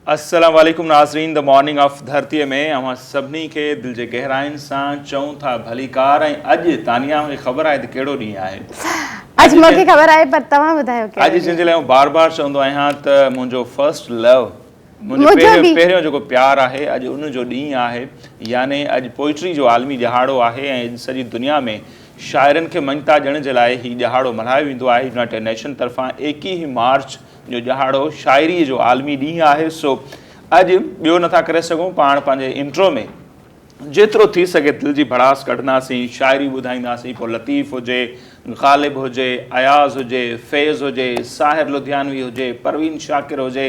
अस्सलाम वालेकुम नाज़रीन, द मॉर्निंग ऑफ धरतीअ में अवां सभिनी खे दिलि जे गहराइनि सां चऊं था भली कार। ऐं अॼु तानिया खे ख़बर आहे त कहिड़ो ॾींहुं आहे? अॼु मूंखे ख़बर आहे, पर तव्हां ॿुधायो कहिड़ो? अॼु जंहिंजे लाइ बार बार चवंदो आहियां त मुंहिंजो फर्स्ट लव, मुंहिंजो पहिरियों जेको प्यारु आहे, अॼु उन जो ॾींहुं आहे। याने अॼु पोइट्री जो आलमी ॾिहाड़ो आहे ऐं सॼी दुनिया में शाइरनि खे मञता ॾियण जे लाइ हीउ ॾिहाड़ो मल्हायो वेंदो आहे। यूनाइटेड नेशन तरफ़ां 21 मार्च जो ॾिहाड़ो शाइरीअ जो आलमी ॾींहुं आहे। सो अॼु ॿियो नथा करे सघूं, पाण पंहिंजे इंट्रो में जेतिरो थी सघे दिलि जी भड़ास कढंदासीं, शाइरी ॿुधाईंदासीं। पोइ लतीफ़ हुजे, ग़ालिब हुजे, अयाज़ हुजे, फैज़ हुजे, साहिर लुधियानवी हुजे, परवीन शाकिर हुजे,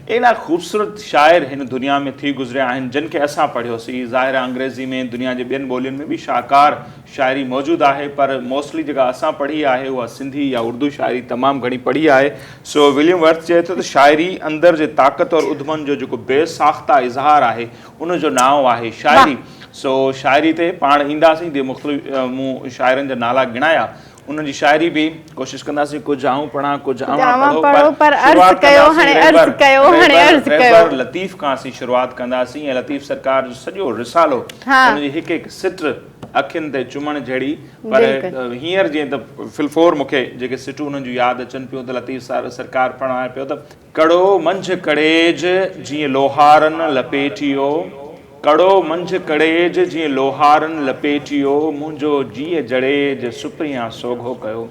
एॾा ख़ूबसूरत शाइर हिन दुनिया में थी गुज़रिया आहिनि जिन खे असां पढ़ियोसीं। ज़ाहिर अंग्रेज़ी में, दुनिया जे ॿियनि ॿोलियुनि में बि शाहकार शाइरी मौजूदु आहे, पर मोस्टली जेका असां पढ़ी आहे उहा सिंधी या उर्दू शाइरी तमामु घणी पढ़ी आहे। सो विलियम वर्थ चए थो त शाइरी अंदरि जे ताक़त और उधमन जो जेको बेसाख़्ता इज़हार आहे उनजो नाव आहे शाइरी। सो शाइरी ते पाण ईंदासीं, जीअं मुख़्तलिफ़ मूं शाइरनि जा नाला गिणाया, उन्हनि जी शाइरी बि कोशिशि कंदासीं। कुझु आऊं पढ़ां, कुझु पढ़ो, पर लतीफ़ खां असीं शुरूआति कंदासीं। ऐं लतीफ़ सरकार जो सॼो रिसालो, उनजी हिकु हिकु सिट अखियुनि ते चुमण जहिड़ी। पर हींअर जीअं त फिलफोर मूंखे जेके सिटूं उन्हनि जूं यादि अचनि पियूं त लतीफ़ सरकार पढ़ाए पियो त कड़ो मंझि कड़ेज जीअं लोहारनि लपेटियो, कड़ो मंझि कड़ेज जीअं लोहारनि लपेटियो, मुंहिंजो जीअ जड़ेज सुप्रिया सोघो कयो।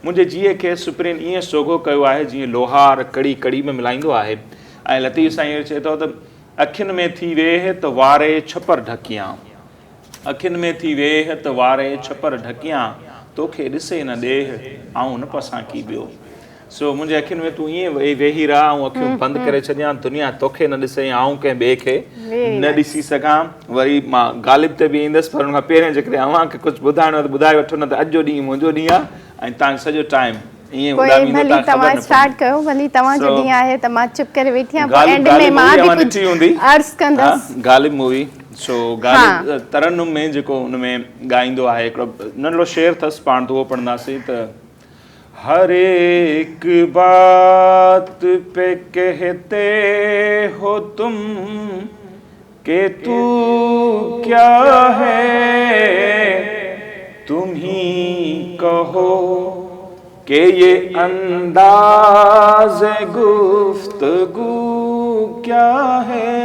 मुंहिंजे जीअ खे सुप्रियनि ईअं सोघो कयो आहे जीअं लोहार कड़ी कड़ी में मिलाईंदो आहे। ऐं लतीफ़ साईं इहो चए थो त अखियुनि में थी वेह त वारे छपर ढकियां, अखियुनि में थी वेह त वारे छपर ढकियां, तोखे ॾिसे न ॾेह आऊं न पसां की ॿियो। सो मुंहिंजे अखियुनि में तूं ईअं वेही रह, ऐं अखियूं बंदि करे छॾियां, दुनिया तोखे न ॾिसे, आऊं कंहिं ॿिए खे न ॾिसी सघां। वरी मां ग़ालिब ते बि ईंदुसि, पर हुन खां पहिरियों जेकॾहिं अव्हांखे कुझु ॿुधाइणो आहे त ॿुधाए वठो, न त अॼु जो ॾींहुं मुंहिंजो ॾींहुं आहे ऐं तव्हां सॼो टाइम ईअं उॾामींदो। तव्हां स्टार्ट कयो, भली तव्हांजो ॾींहुं आहे त मां चुप करे वेठी आहियां, एंड में मां बि कुझु अर्ज़ कंदसि। ग़ालिब मूवी, सो ग़ालिब तरन्नुम में जेको हुन में ॻाईंदो आहे, हिकिड़ो नंढड़ो शेर अथसि, पाण त उहो पढ़ंदासीं त हर एक बात पे कहते हो तुम के तू क्या है, तुम ही कहो कि ये अंदाज़ गुफ्तगू क्या है,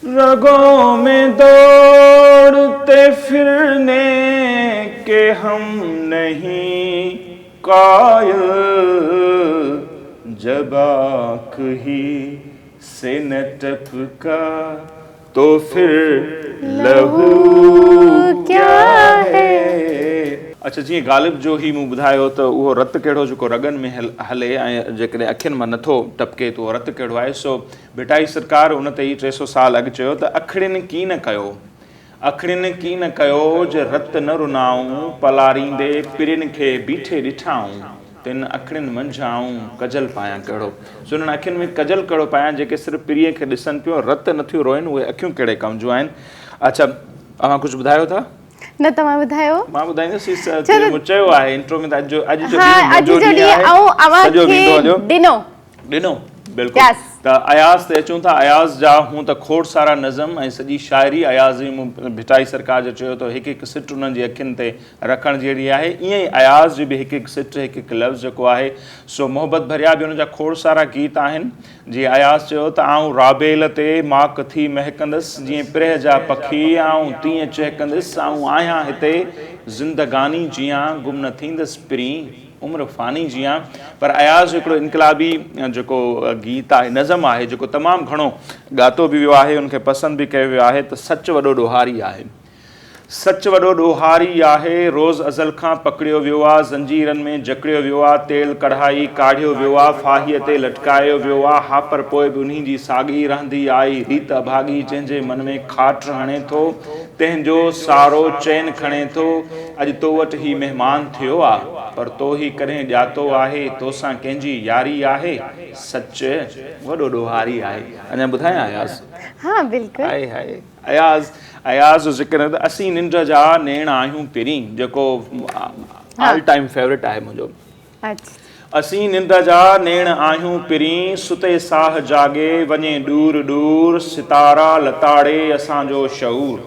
रगों में दौड़ते फिरने के हम नहीं कायल, जब आँख ही से न टपका तो फिर लहू क्या है। अच्छा, जीअं ग़ालिब जो ही मूं ॿुधायो त उहो रतु कहिड़ो जेको रगनि में हले ऐं जेकॾहिं अखियुनि मां नथो टपके त उहो रतु कहिड़ो आहे। सो भिटाई सरकार उन ते ई 300 साल अॻु चयो त अखड़ियुनि की न कयो, अखड़ियुनि की न कयो जे रतु न रुनाऊं, पलारींदे पिरियुनि खे बीठे ॾिठाऊं, तिन अखड़ियुनि मंझि आऊं कजल पायां कहिड़ो। सो उन्हनि अखियुनि में कजल कहिड़ो पायां, जेके सिर्फ़ु पिरीअ खे ॾिसनि पियो, रतु नथियूं रोइनि, उहे अखियूं कहिड़े कम जूं आहिनि। अच्छा, तव्हां कुझु ॿुधायो था? न तव्हां ॿुधायो। मां ॿुधाईंदुसि, मूं चयो आहे इंट्रो में त अॼु जो ॾींहुं ॾिनो बिल्कुलु। त अयाज़ ते अचूं था। अयाज़ जा हूं त खोड़ सारा नज़म ऐं सॼी शाइरी अयाज़ जी मूं भिटाई सरकार जो चयो त हिकु हिकु सिट उन्हनि जी अखियुनि ते रखण जहिड़ी आहे। ईअं ई अयाज़ जी बि हिकु हिकु सिट, हिकु हिकु लफ़्ज़ जेको आहे सो मोहबत भरिया बि हुन जा खोड़ सारा गीत आहिनि। जीअं अयाज़ चयो त आऊं राबेल ते माक थी महकंदुसि, जीअं पिरह जा पखी आऊं तीअं चहकंदुसि, आऊं आहियां हिते ज़िंदगानी जियां, गुम न थींदुसि पिरी उम्र फ़ानी जियां। पर अयाज़ हिकिड़ो इनकलाबी जेको गीत आहे, नज़म आहे, जेको तमामु घणो ॻातो बि वियो आहे, उनखे पसंदि बि कयो वियो आहे। त सच वॾो ॾोहारी आहे, सच वॾो ॾोहारी आहे, रोज़ अज़ल खां पकड़ियो वियो आहे, ज़ंजीरनि में जकड़ियो वियो आहे, तेल कढ़ाई काढ़ियो वियो आहे, फाहीअ ते लटकायो वियो आहे, हा पर पोइ बि उन्ही जी साॻी रहंदी आई, रीत अभागी जंहिंजे मन में खाट हणे थो, तंहिंजो सारो चैन खणे थो, अॼु तो वटि ही महिमान थियो आहे, पर तो ही कॾहिं ॼातो आहे, तोसां कंहिंजी यारी आहे, सच वॾो ॾोहारी आहे। अञा ॿुधायां अयाज़? हाँ बिल्कुलु। हाय हाय अयाज़। अयाज़ जो ज़िक्र त असीं निंड जा नेण आहियूं पिरीं, जेको ऑल टाइम फेवरेट आहे मुंहिंजो। असीं निंड जा नेण आहियूं पिरीं, सुते साह जागे वञे दूर दूर, सितारा लताड़े असांजो शऊर।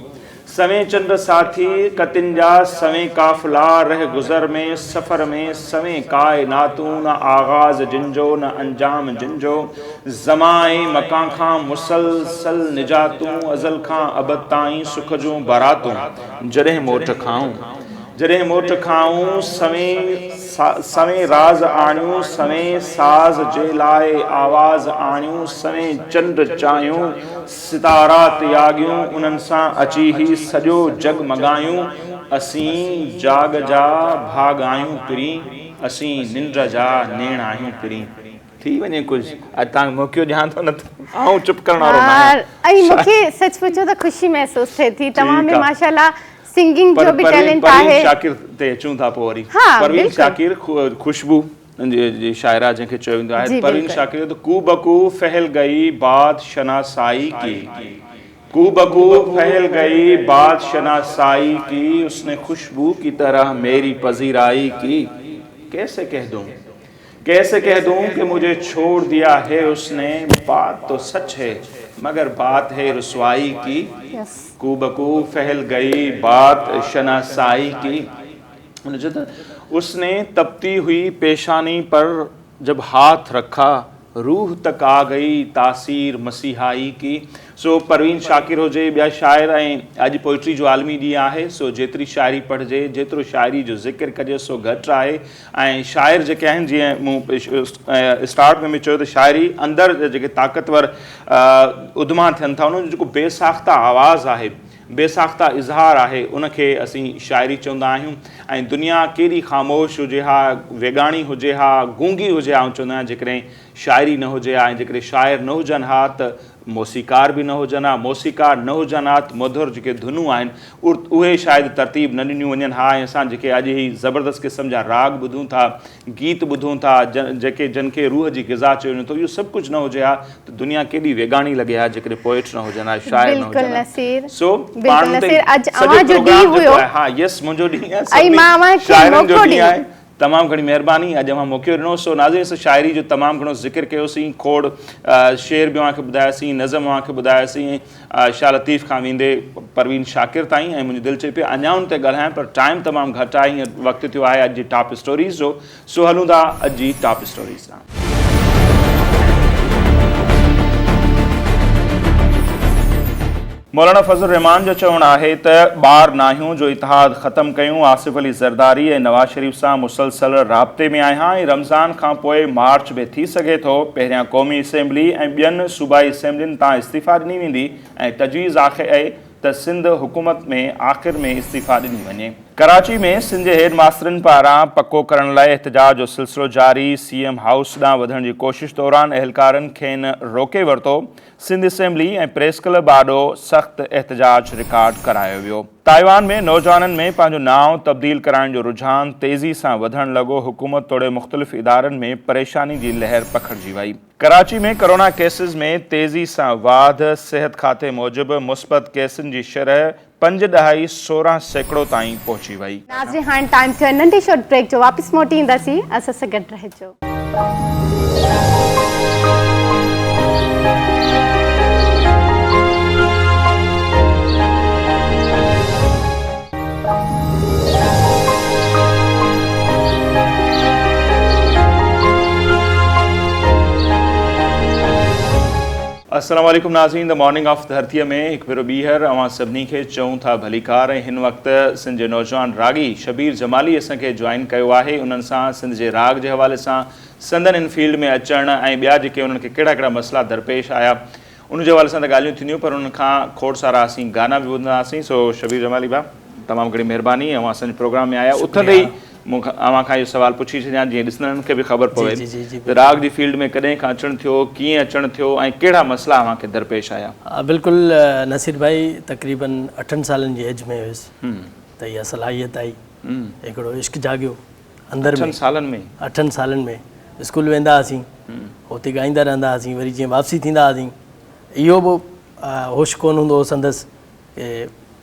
सवें चंड साथी कतिन जा सवें काफ़िला, रह गुज़र में सफ़र में सवें कायनातूं, न आगाज़ जिनजो न अंजाम जिनजो। ज़माए मकां खां मुसलसल निजातूं, अज़ल खां अबद ताईं सुख जूं बारातूं। जॾहिं मोट खाऊं सवें राज़ आणियूं, सवें साज़ जे लाइ आवाज़ आणियूं, सवें चंड चाहियूं सितारा त्यागियूं, उन्हनि सां अची ही सॼो जग मॻायूं। असीं जाग जा भाग आहियूं पिरीं, असीं निंड जा नेण आहियूं पिरीं। थी वञे कुझु अॼु तव्हां मौक़ो ॾियां थो न आऊं चुप करण वारो न। ऐं मूंखे सच पुछो त ख़ुशी महसूस थिए थी, तव्हां में माशाल्लाह सिंगिंग जो भी टैलेंट आहे। परवीन शाकिर ते अचूं था पोइ वरी। परवीन शाकिर खुशबू जी शायरा जंहिंखे चयो वेंदो आहे। परवीन शाकिर तो कू बकू फहल गई बात शनासाई की, कू बकू फहल गई बात शनासाई की, उसने खुशबू की तरह मेरी पजीराई की। कैसे कह दूं कि मुझे छोड़ दिया है उसने, बात तो सच है मगर बात है रुसवाई की। कू बकू फहल गई बात शनासाई की, उसने तपती हुई पेशानी पर जब हाथ रखा, रूह तक आ गई तासीर मसीहाई की। सो परवीन शाकिर हुजे, ॿिया शाइर, ऐं अॼु पोइट्री जो आलमी ॾींहुं आहे, सो जेतिरी शाइरी पढ़िजे, जेतिरो शाइरी जो ज़िक्र कजे सो घटि आहे। ऐं शाइर जेके आहिनि, जीअं मूं स्टार्ट में चयो त शाइरी अंदरि जेके ताक़तवर उद्मा थियनि था, उन्हनि जो जेको बेसाख़्ता आवाज़ु आहे, बेसाख़्ता इज़हार आहे, उनखे असीं शाइरी चवंदा आहियूं। ऐं दुनिया केॾी ख़ामोश हुजे हा, वेगाणी हुजे हा, गूंगी हुजे हा, चवंदा आहियूं जेकॾहिं शाइरी न हुजे हा, ऐं जेकॾहिं शाइर न हुजनि हा त मौसीकार बि न हुजनि हा, मौसीकार न हुजनि हा त मधुर जेके धुनूं आहिनि उहे शायदि तरतीब न ॾिनियूं वञनि हा। ऐं असां जेके अॼु ही ज़बरदस्त क़िस्म जा राग ॿुधूं था, गीत ॿुधूं था, जेके जिन खे रूह जी ग़िज़ा चयो वञे थो, इहो सभु कुझु न हुजे हा त दुनिया केॾी वेगाणी लॻे हा जेकॾहिं पोइट न हुजनि हा, शाइर न हुजनि हा। सो पाण ते हा, यस मुंहिंजो ॾींहुं आहे, शाइरनि जो ॾींहुं आहे। तमामु घणी महिरबानी, अॼु मां मौक़ो ॾिनो। सो नाज़रीन, शाइरी जो तमामु घणो ज़िक्र कयोसीं, खोड़ शेर बि तव्हांखे ॿुधायासीं, नज़म तव्हांखे ॿुधायासीं, शाह लतीफ़ खां वेंदे परवीन शाकिर ताईं। ऐं मुंहिंजी दिलि चई पई अञा उन ते ॻाल्हायां, पर टाइम तमामु घटि आहे, हींअर वक़्तु थियो आहे अॼु जी टॉप स्टोरीज़ जो। सो हलूं था अॼु जी टॉप स्टोरीज़ सां। मौलाना फज़ल रहमान जो चवणु आहे त ॿार नाहियूं जो इतिहाद ख़तमु कयूं। आसिफ़ अली ज़रदारी ऐं नवाज़ शरीफ़ सां मुसलसल राब्ते में आहियां, ऐं रमज़ान खां पोइ मार्च में थी सघे थो पहिरियां क़ौमी असेंबली ऐं ॿियनि सूबाई असेंबलियुनि तां इस्तीफ़ा ॾिनी वेंदी, ऐं तजवीज़ आहे त सिंध हुकूमत में आख़िर में इस्तीफ़ा ॾिनी वञे। कराची में सिंध जे हेड मास्तरनि पारां पको करण लाइ एहतजाज जो सिलसिलो जारी। CM हाउस ॾांहुं वधण जी कोशिश दौरान अहलकारनि खेनि रोके वरितो। सिंध असेंबली ऐं प्रेस क्लब आॾो सख़्तु एहतजाज रिकॉर्ड करायो वियो। ताइवान में नौजवाननि में पंहिंजो नाव तब्दील कराइण जो रुझान तेज़ी सां वधणु लॻो। हुकूमत तोड़े मुख़्तलिफ़ इदारनि में परेशानी जी लहर पखिड़िजी वई। कराची में कोरोना केसिस में तेज़ी सां वाध। सिहत खाते मूजिबि मुस्बत केसनि जी शरह 5.16% ताईं पहुची वई। नाज़रीन, हाणे टाइम थियो नंढे शॉर्ट ब्रेक जो, वापसि मोटी ईंदासीं, असां सां गॾु रहिजो। अस्सलाम वालेकुम नाज़रीन, द मॉर्निंग ऑफ धरतीअ में हिकु भेरो ॿीहर अवां सभिनी खे चऊं था भलीकार। ऐं हिन वक़्तु सिंध जे नौजवान रागी शबीर जमाली असांखे जॉइन कयो आहे। उन्हनि सां सिंध जे राग जे हवाले सां, संदन इन फील्ड में अचणु ऐं ॿिया जेके उन्हनि खे कहिड़ा कहिड़ा मसइला दरपेश आया उन जे हवाले सां त ॻाल्हियूं थींदियूं, पर उन्हनि खां खोड़ सारा असीं गाना बि ॿुधंदासीं। सो शबीर जमाली भाउ, तमामु घणी महिरबानी, ऐं असांजे प्रोग्राम में आया। उथंदे ई मूंखां अवां खां इहो सवाल पुछी छॾियां जीअं ॾिसंदड़नि खे बि ख़बर पवे त राग जी फील्ड में कॾहिं खां अचणु थियो, कीअं अचणु थियो, ऐं कहिड़ा मसइला अव्हांखे दरपेश आया? बिल्कुलु नसीर भाई, तक़रीबन 8 सालनि जी एज में हुयुसि त इहा सलाहियत आई, हिकिड़ो इश्क जाॻियो अंदरि में। 8 सालनि में स्कूल वेंदा हुआसीं, हुते ॻाईंदा रहंदा हुआसीं, वरी जीअं वापसी थींदा हुआसीं, इहो बि होश कोन हूंदो हो संदसि की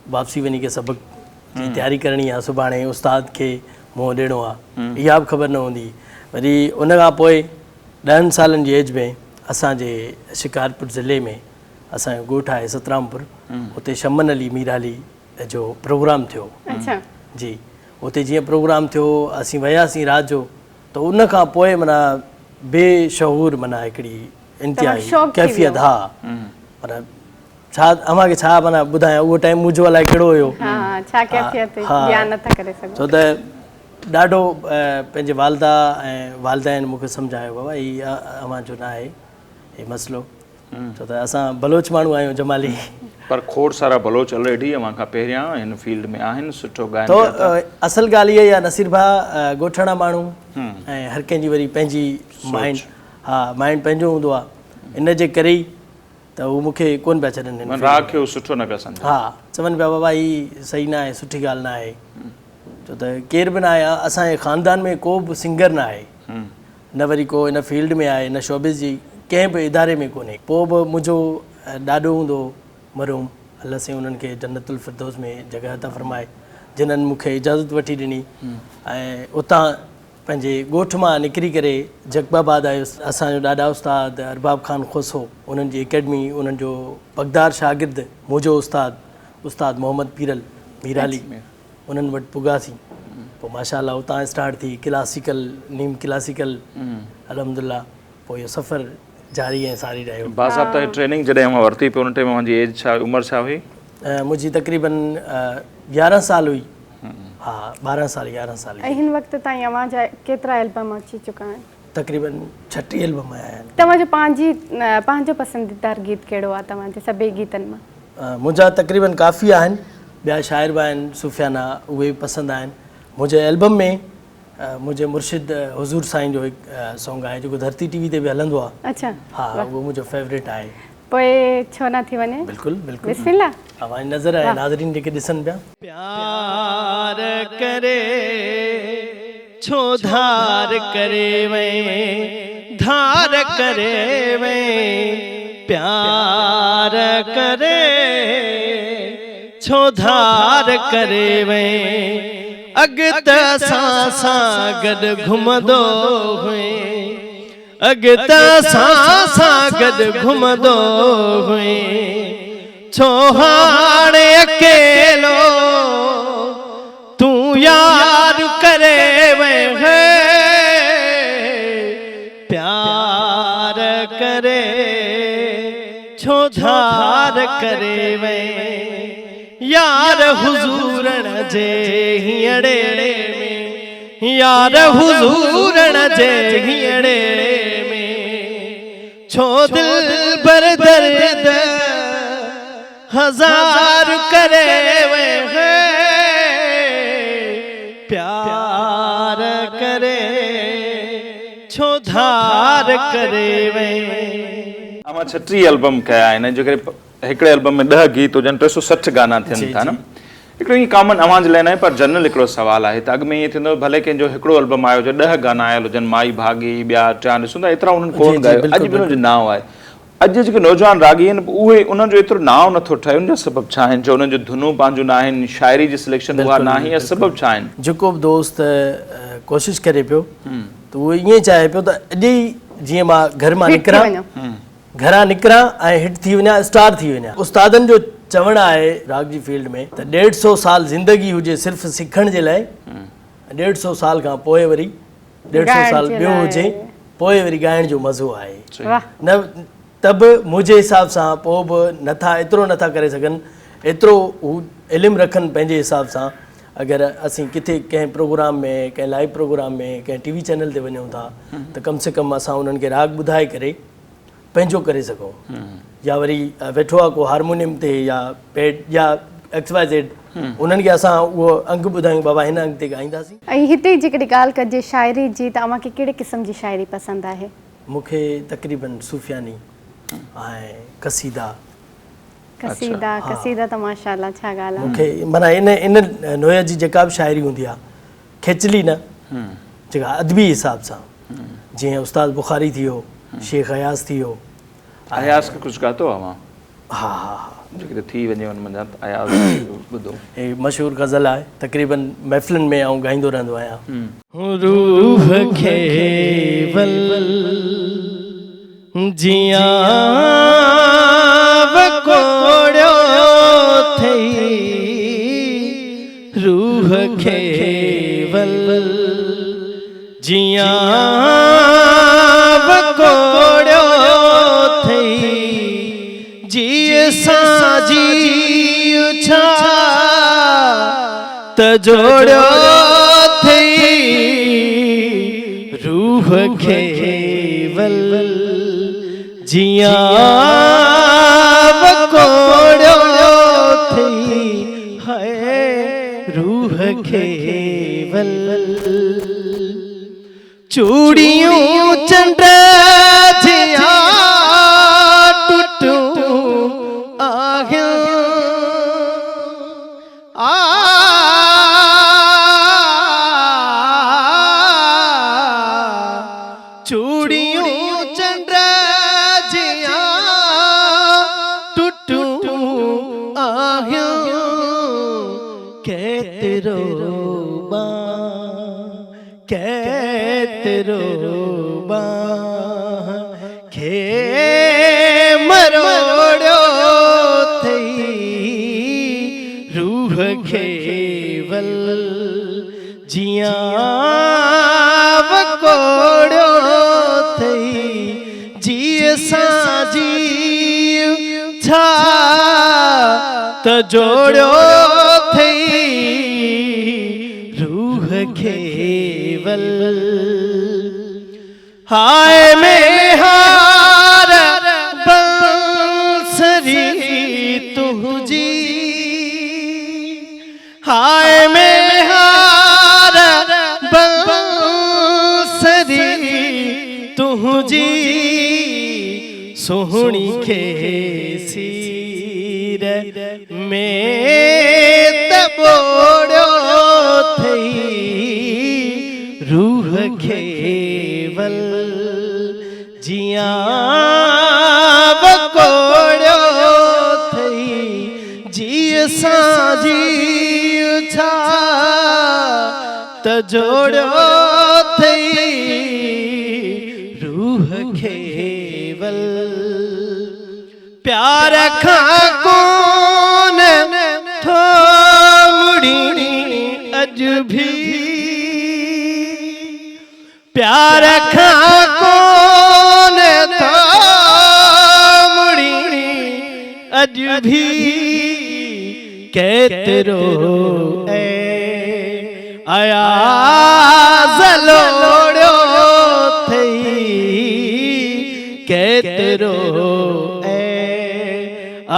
वापसी वञी करे सबक़ जी तयारी करणी आहे, सुभाणे उस्ताद खे मुंहुं ॾियणो आहे, इहा बि ख़बर न हूंदी। वरी उन खां पोइ 10 सालनि जी एज में असांजे शिकारपुर ज़िले में असांजो ॻोठु आहे सतरामपुर, उते शमन अली मीराली जो प्रोग्राम थियो। अच्छा जी, उते जीअं प्रोग्राम थियो असीं वियासीं राति जो, त उन खां पोइ माना बेशहूर माना हिकिड़ी इंतिहाई कैफ़ियत। हा माना छा अव्हांखे छा माना ॿुधायां, उहो टाइम मुंहिंजो अलाए कहिड़ो हुयो। हाँ छा कैफ़ियत बयान नथा करे सघो। छो त ॾाढो पंहिंजे वालदा ऐं वालदाइन मूंखे सम्झायो बाबा हीअ अव्हांजो न आहे हे मसइलो, छो त असां बलोच माण्हू आहियूं जमाली। पर खोड़ सारा बलोच ऑलरेडी अव्हां खां पहिरियां हिन फील्ड में आहिनि, सुठो ॻाइनि तो था। असल ॻाल्हि इहा ई आहे नसीर भाउ, ॻोठड़ा माण्हू ऐं हर कंहिंजी वरी पंहिंजी माइंड, हा माइंड पंहिंजो हूंदो आहे, इन जे करे ई त उहो मूंखे कोन पिया छॾनि, राग खे सुठो न पिया सम्झनि। हा चवनि पिया बाबा हीअ सही न आहे, सुठी ॻाल्हि न आहे, छो त केर बि न आहे असांजे ख़ानदान में को बि सिंगर न आहे, न वरी को हिन फील्ड में आहे, न शोबिस जी कंहिं बि इदारे में कोन्हे। पोइ बि मुंहिंजो ॾाढो हूंदो मरहूम, अल्लाह से उन्हनि खे जन्नतुल फिरदौस में जॻह अता फरमाए, जिन्हनि मूंखे इजाज़त वठी ॾिनी ऐं उतां पंहिंजे ॻोठ मां निकिरी करे जगबाबाद आयुसि। असांजो ॾाढा उस्ताद अरबाब ख़ान खोसो, उन्हनि जी एकेडमी, उन्हनि जो पगदार शागिर्द मुंहिंजो उस्ताद मोहम्मद पीरल मीराली, उन्हनि वटि पुगासीं। पोइ माशाअल्लाह उतां स्टार्ट थी क्लासिकल, नीम क्लासिकल, अल्हम्दुलिल्लाह पोइ इहो सफ़र जारी ऐं सारी रहियो। बाज़ाब्ता ट्रेनिंग जॾहिं मां वरिती पोइ उन टाइम मुंहिंजी एज छा, उमिरि छा हुई? मुंहिंजी तक़रीबन 11 साल हुई। हा 12 साल 11 साल। ऐं हिन वक़्त ताईं अव्हांजा केतिरा एल्बम अची चुका आहिनि? तक़रीबन 36 एल्बम आया आहिनि। तव्हांजो पंहिंजो पसंदीदार गीत कहिड़ो आहे तव्हांजे सभई गीतनि मां? मुंहिंजा तक़रीबन काफ़ी आहिनि, ॿिया शाइर बि आहिनि सुफ़ियाना, उहे बि पसंदि आहिनि। मुंहिंजे एल्बम में मुंहिंजे मुर्शिद हुज़ूर साईं जो हिकु सॉन्ग आहे जेको धरती टीवी ते बि हलंदो आहे। अच्छा हा उहो मुंहिंजो फेवरेट आहे। पोइ छो न थी वञे? बिल्कुलु बिल्कुलु बिस्मिल्लाह। आवाज़ नज़र आहे नाज़रीन जेके ॾिसनि पिया। प्यार करे छो धार करे वई, धार करे वई, प्यार करे छो धार करे वई, अॻिते असां सां गॾु घुमंदो हुई, अॻिते असां सां गॾु घुमंदो हुई, छो हाणे अकेलो तूं यार करे वई है, प्यार करे छो धार करे वई, यार हुज़ूरन जे हीअड़े में, यार हुज़ूरन जे हीअड़े में, छो दिल पर दर्द हजार करे वे है, प्यार करे छो धार करे वे। अमां 36 एल्बम कया आहिनि, जो करे हिकिड़े एल्बम में 10 गीत हुजनि, 360 गाना थियनि था न। हिकिड़ो ईअं कॉमन आवाज़ लाइ न आहे, पर जनरल हिकिड़ो सुवाल आहे त अॻु में ईअं थींदो भले कंहिंजो हिकिड़ो एल्बम आयो हुजे 10 गाना आयल हुजनि, माई भागी ॿिया 4 ॾिसूं था एतिरा उन्हनि कोन ॻायो, अॼु बि हुनजो नाव आहे। अॼु जेके नौजवान रागी आहिनि उहे उन्हनि जो एतिरो नाव नथो ठहे, उनजा सबबु छा आहिनि? जो उन्हनि जो धुनूं पंहिंजो न आहिनि, शाइरी जी सिलेक्शन उहा न आहे, या सबबु छा आहिनि? जेको बि दोस्त कोशिशि करे पियो त उहो ईअं चाहे पियो त अॼु ई जीअं मां घर मां निकिरां, घरां निकिरां ऐं हिट थी वञा, स्टार थी वञा। उस्तादनि जो चवणु आहे राग जी फील्ड में त 150 साल ज़िंदगी हुजे सिर्फ़ु सिखण जे लाइ, 150 साल खां पोइ वरी 150 साल ॿियो हुजे, पोइ वरी ॻाइण जो मज़ो आहे न। त बि मुंहिंजे हिसाब सां पोइ बि नथा एतिरो नथा करे सघनि, एतिरो हू इल्मु रखनि पंहिंजे हिसाब सां। अगरि असीं किथे कंहिं प्रोग्राम में, कंहिं लाइव प्रोग्राम में, कंहिं टीवी चैनल ते वञूं था त कम से कम असां उन्हनि खे राग ॿुधाए करे पंहिंजो करे सघूं, या वरी वेठो आहे को हारमोनियम ते या पैड या XYZ, उन्हनि खे असां उहो अंग ॿुधायूं बाबा हिन अंग ते ॻाईंदासीं। ऐं हिते जेकॾहिं ॻाल्हि कजे शाइरी जी, त तव्हांखे कहिड़े क़िस्म जी शाइरी पसंदि आहे? मूंखे तक़रीबन सूफ़ियानी ऐं कसीदा त माशाअल्लाह छा ॻाल्हि आहे। मूंखे माना इन नोय जी जेका बि शाइरी हूंदी आहे, खिचली न, जेका अदबी हिसाब सां, जीअं उस्ताद बुखारी थी वियो, शेख अयाज़ थी वियो। अयाज़ खे कुझु ॻातो आहे मां? हा हा हा जेकॾहिं थी वञे हुन मंझां अयाज़ ॿुधो हे मशहूरु गज़ल आहे तक़रीबन महफ़िलुनि में आउं ॻाईंदो रहंदो आहियां रूह खे जियां वकोड़ियो थई रूह खे जियां वकोड़ियो थई जीअ साजी छा त जोड़ियो थई रूह खे जियां वकोड़ियो थई हाय रूह खे चूड़ियूं चंड जियां टूटूं आहियूं चूड़ियूं चंड जियां टूटूं आहियूं केतिरो केतिरो खे मरोड़ियो थई रूह खे जियां वकोड़ियो थई जीअ साजी छा त जोड़ियो थई रूह खे हाय में हार बंसरी तुझी हाय में हार बंसरी तुझी सोहणी खे सीर में दबोड़ियो थई रूह खे जियां वकोड़ियो थई जीअ साजी छा त जोड़ियो थई रूह खे प्यार खां कोन थोड़ी अॼु भी प्यार खां कोन थोड़ी अॼु भी केतिरो अयाज़ लोड़ियो थई केतिरो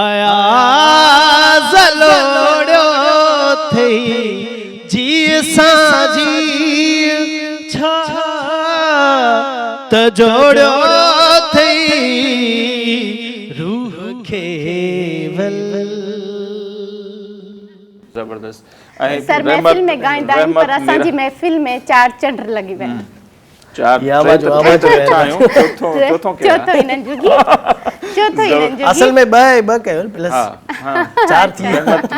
अयाज़ लोड़ियो थई जीअ साजी छा त जोड़ियो थई रूह खे ज़बरदस्त सर महफ़िल में ॻाईंदा आहिनि पर असांजी महफ़िल में चार चंड लॻी विया आहिनि चौथो इन्हनि जो असल में ॿ कयो प्लस चार थी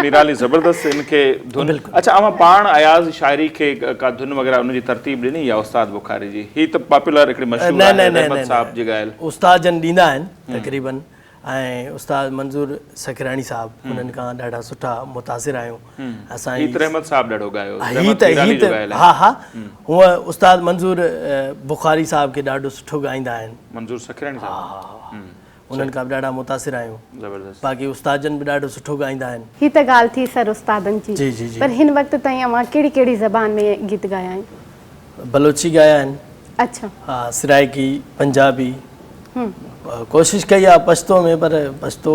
मीराली ज़बरदस्त इनखे धुन अच्छा अवां पाण अयाज़ शाइरी खे का धुन वग़ैरह उनजी तरतीब ॾिनी या उस्ताद बुखारी जी ही त पॉपुलर हिकिड़ी मशहूर आहे रहमत साहब जी ॻायल उस्ताद जन ॾींदा आहिनि तक़रीबन ऐं उस्ताद मंज़ूर सखराणी साहब उन्हनि खां ॾाढा सुठा मुतासिर आहियूं असां ही रहमत साहब ॾाढो ॻायो हा हा हूअं उस्ताद मंज़ूर बुखारी साहब खे ॾाढो सुठो ॻाईंदा आहिनि मंज़ूर सखराणी साहब उन्हनि खां बि ॾाढा मुतासिर आहियूं ज़बरदस्त बाक़ी उस्ताद जन बि ॾाढो सुठो ॻाईंदा आहिनि ही त ॻाल्हि थी सर उस्तादनि जी जी जी पर हिन वक़्तु ताईं अवां कहिड़ी कहिड़ी ज़बान में गीत ॻाया आहिनि बलोची ॻाया आहिनि अच्छा हा सराइकी पंजाबी कोशिश कई आहे पछतो में पर पछतो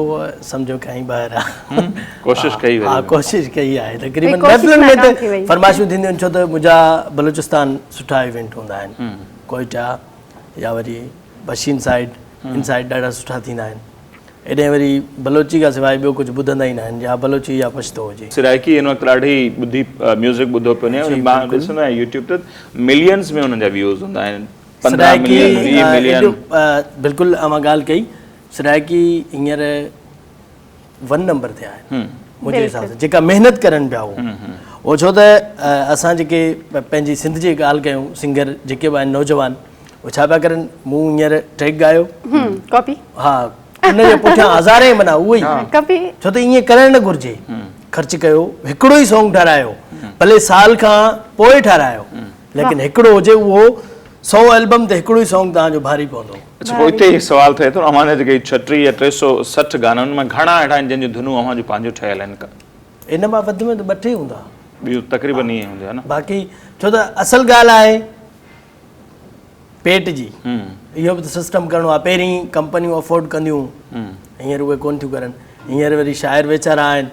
सम्झो कहीं ॿाहिरि आहे कोशिश कई हा कोशिश कई आहे तक़रीबन महफ़िलुनि में त फरमाइशूं थींदियूं आहिनि छो त मुंहिंजा बलूचिस्तान सुठा इवेंट हूंदा आहिनि कोयटा या वरी बशीन साइड इन साइड ॾाढा सुठा थींदा आहिनि एॾे वरी बलोची खां सवाइ ॿियो कुझु ॿुधंदा ई न आहिनि या बलोची या पछतो हुजे सिराइकी हिन वक़्तु ॾाढी ॿुधी म्यूज़िक ॿुधो पियो वञे मां ॾिसंदो आहियां यूट्यूब ते मिलियंस में हुननि जा व्यूज़ हूंदा आहिनि बिल्कुलु मां ॻाल्हि कई सराइकी हींअर 1 नंबर ते आहिनि मुंहिंजे हिसाब सां, जेका महिनत करनि पिया उहो छो त असां जेके पंहिंजी सिंध जी ॻाल्हि कयूं, सिंगर जेके बि आहिनि नौजवान, उहे छा पिया करनि, मूं हींअर ट्रैक ॻायो, कॉपी, हा उनजे पुठियां हज़ारे माना उहो ई कॉपी, छो त ईअं करणु न घुरिजे। ख़र्चु कयो, हिकिड़ो ई सॉन्ग ठारायो, भले साल खां पोइ ठारायो, लेकिन हिकिड़ो हुजे, उहो 100 एल्बम ते हिकिड़ो ई सॉन्ग तव्हांजो भारी पवंदो। अच्छा, पोइ हिते सवाल थिए थो, अव्हां जेके 36 या 360 गाननि मां घणा अहिड़ा आहिनि जंहिंजूं धुनूं अव्हां जूं पंहिंजूं ठहियल आहिनि? इन मां वधि में वधि 2 टे हूंदा, ॿियूं तक़रीबन ईअं हूंदियूं न। बाक़ी छो त असल ॻाल्हि आहे पेट जी, इहो बि त सिस्टम करिणो आहे। पहिरीं कंपनियूं अफोर्ड कंदियूं, हींअर उहे कोन थियूं करनि। हींअर वरी शाइर वेचारा आहिनि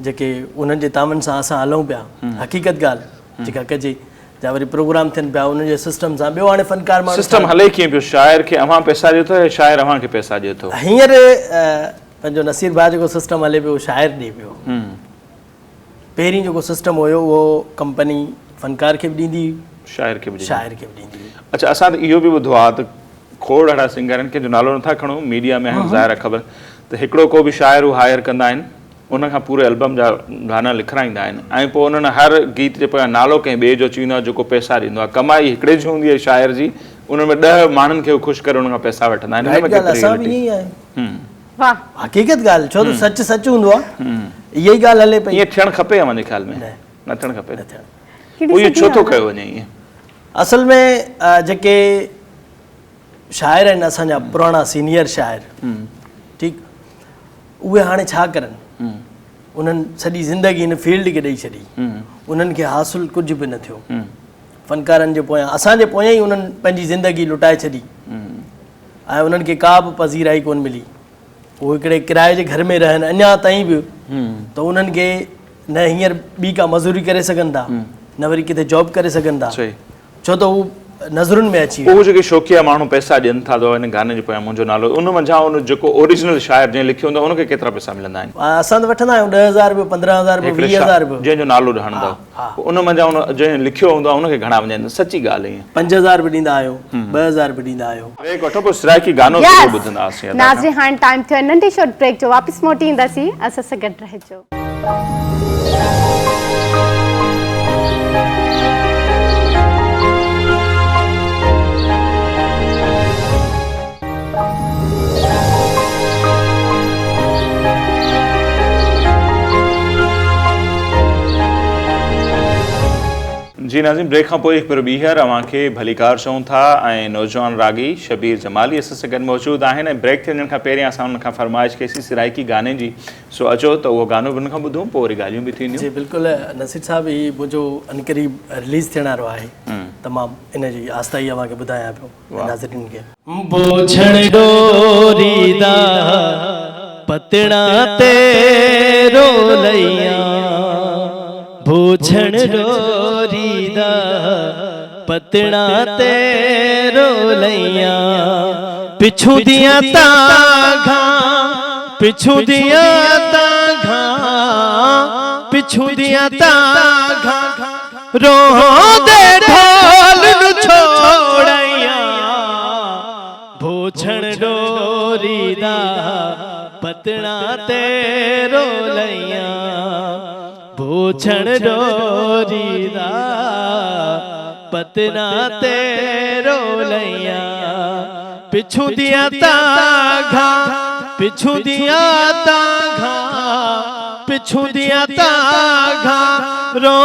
जेके उन्हनि जे तामनि सां असां हलूं पिया, हक़ीक़त ॻाल्हि जेका कजे, जा वरी प्रोग्राम थियनि पिया उन्हनि जे सिस्टम सां। ॿियो हाणे फनकार माण्हू सिस्टम हले कीअं पियो, शाइर खे अव्हां पैसा ॾियो था या शाइर अव्हां खे पैसा ॾिए थो? हींअर पंहिंजो नसीर भाउ जेको सिस्टम हले पियो शाइर ॾिए पियो। पहिरीं जेको सिस्टम हुयो उहो कंपनी फनकार खे बि ॾींदी, शाइर खे बि ॾींदी। अच्छा, असां त इहो बि ॿुधो आहे त खोड़ अहिड़ा सिंगर आहिनि कंहिंजो नालो नथा खणूं, मीडिया में हाणे ज़ाहिर आहे ख़बर, त हिकिड़ो को बि शाइर हू हायर कंदा आहिनि, उन खां पूरे एल्बम जा गाना लिखाराईंदा आहिनि, ऐं पोइ उन्हनि हर गीत जे पोयां नालो कंहिं ॿिए जो अची वेंदो आहे जेको पैसा ॾींदो आहे। कमाई हिकिड़े जी हूंदी आहे शाइर जी, उन में 10 माण्हुनि खे ख़ुशि करे उन खां पैसा वठंदा आहिनि। हक़ीक़त ॻाल्हि, छो त सच सच हूंदो आहे, इहा ई ॻाल्हि हले पई। ईअं थियणु खपे मुंहिंजे ख़्याल में, न थियणु खपे। इहो छो थो कयो वञे ईअं? असल में जेके शाइर आहिनि असांजा पुराणा सीनियर शाइर, ठीकु, उहे हाणे छा करनि, उन्हनि सॼी ज़िंदगी हिन फील्ड खे ॾेई छॾी, उन्हनि खे हासिलु कुझु बि न थियो। फनकारनि जे पोयां, असांजे पोयां ई उन्हनि पंहिंजी ज़िंदगी लुटाए छॾी, ऐं उन्हनि खे का बि पज़ीराई कोन मिली। उहे हिकिड़े किराए जे घर में रहनि अञा ताईं बि, त उन्हनि खे न हींअर ॿी का मज़ूरी करे सघनि था, न वरी किथे जॉब करे सघनि था, छो त हू नज़रुनि में अची वियो। उहे जेके शौक़िया माण्हू पैसा ॾियनि था हिन गाने जे पोयां मुंहिंजो नालो, उन मंझां उन जेको ओरिजिनल शाइर जंहिं लिखियो हूंदो उनखे केतिरा पैसा मिलंदा आहिनि? असां त वठंदा आहियूं 10,000 रुपया, 15,000 रुपया, 20,000 रुपया, जंहिंजो नालो हणंदो, उन मंझां उन जंहिं लिखियो हूंदो आहे उनखे घणा वञनि? सची ॻाल्हि आहे। 5,000 बि ॾींदा आहियूं, 2,000 बि ॾींदा आहियूं। ब्रेक वठो, पोइ सिराइकी गानो ॿुधंदासीं। नाज़रीन, हाणे टाइम थियो नंढी शॉर्ट ब्रेक जो, वापसि मोटी ईंदासीं, असां सां गॾु रहिजो। जी नाज़रीन, ब्रेक खां पोइ हिकु भेरो ॿीहर अव्हांखे भलीकार चऊं था ऐं नौजवान रागी शबीर जमाली असां सां गॾु मौजूदु आहिनि। ऐं ब्रेक थियण खां पहिरियों असां हुन खां फरमाइश कईसीं सिराइकी गाने जी, सो अचो त उहो गानो बि हुन खां ॿुधूं, पोइ वरी ॻाल्हियूं बि थींदियूं। जी बिल्कुलु नसीर साहिबु, हीउ मुंहिंजो अनक़रीब रिलीज़ थियण वारो आहे, तमामु इन जी आस्था ई अव्हांखे ॿुधायां पियो नाज़रीन खे। बोछण डोरीदा पतड़ा ते रोलैया, बोछण डोरीदा पतड़ा ते रोलैया, पिछू दिया ताघा, पिछू दिया ताघा, पिछू दिया ताघा, रो दे ढोल नु छोड़ैया, बोछण डोरीदा पतड़ा ते रोलैया, बोछण डोरीदा पतड़ा ते रोलैया, पिछू दिया ताघा, पिछू दिया ताघा, पिछू दिया ताघा, रो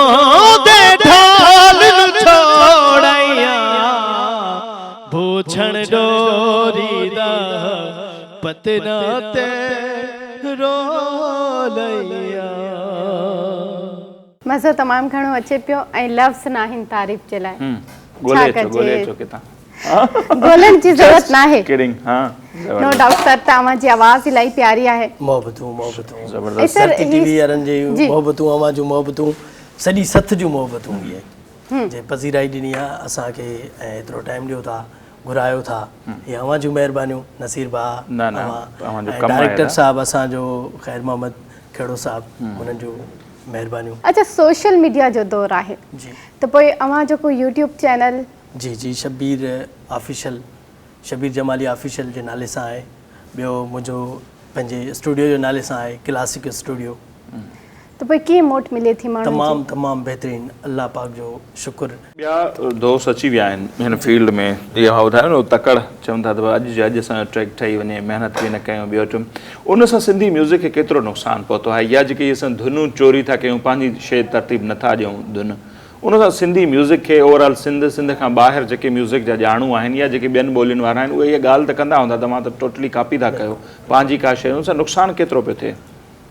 दे ढोल नु छोड़ैया, बोछण डोरीदा पतड़ा ते रोलैया। मज़ो तमामु घणो अचे पियो ऐं लफ़्ज़ न आहिनि तारीफ़ जे लाइ। ॻोल्हण जी ज़रूरत न आहे। नो डाउट सर, तव्हांजी आवाज़ इलाही प्यारी आहे। मोहबतूं मोहबतूं सर, टीवी वारनि जी मोहबतूं, अवां जूं मोहबतूं, सॼी सथ जूं मोहबतूं इहे जे पज़ीराई ॾिनी आहे असांखे ऐं एतिरो टाइम ॾियो था, घुरायो था, इहे अवां जूं महिरबानियूं। नसीर भाउ, डायरेक्टर साहिबु असांजो ख़ैर मोहम्मद खेड़ो साहिबु, हुननि जूं महिरबानियूं। अच्छा, सोशल मीडिया जो दौर आहे जी, त पोइ अवां जेको यूट्यूब चैनल जी शबीर ऑफिशियल, शबीर जमाली ऑफिशियल जे नाले सां आहे। ॿियो मुंहिंजो पंहिंजे स्टूडियो जो नाले सां आहे क्लासिक स्टूडियो। त पोइ कीअं मोट मिले थी माण्हुनि खे? तमामु तमामु बहितरीनु, अल्लाह पाक जो शुक्र। ॿिया दोस्त अची विया आहिनि हिन फील्ड में, इहा ॿुधायो न तकड़ चवनि था त अॼु असांजो ट्रैक ठही वञे, महिनत बि न कयूं ॿियो टियों, उन सां सिंधी म्यूज़िक खे केतिरो नुक़सानु पहुतो आहे, या जेके असां धुनूं चोरी था कयूं, पंहिंजी शइ तरतीब नथा ॾियूं धुन, उन सां सिंधी म्यूज़िक खे ओवरऑल सिंध खां ॿाहिरि जेके म्यूज़िक जा ॼाणू आहिनि या जेके ॿियनि ॿोलियुनि वारा आहिनि उहे इहा ॻाल्हि त कंदा हूंदा, तव्हां त टोटली कॉपी था कयो पंहिंजी का शइ, उन सां नुक़सानु केतिरो पियो थिए?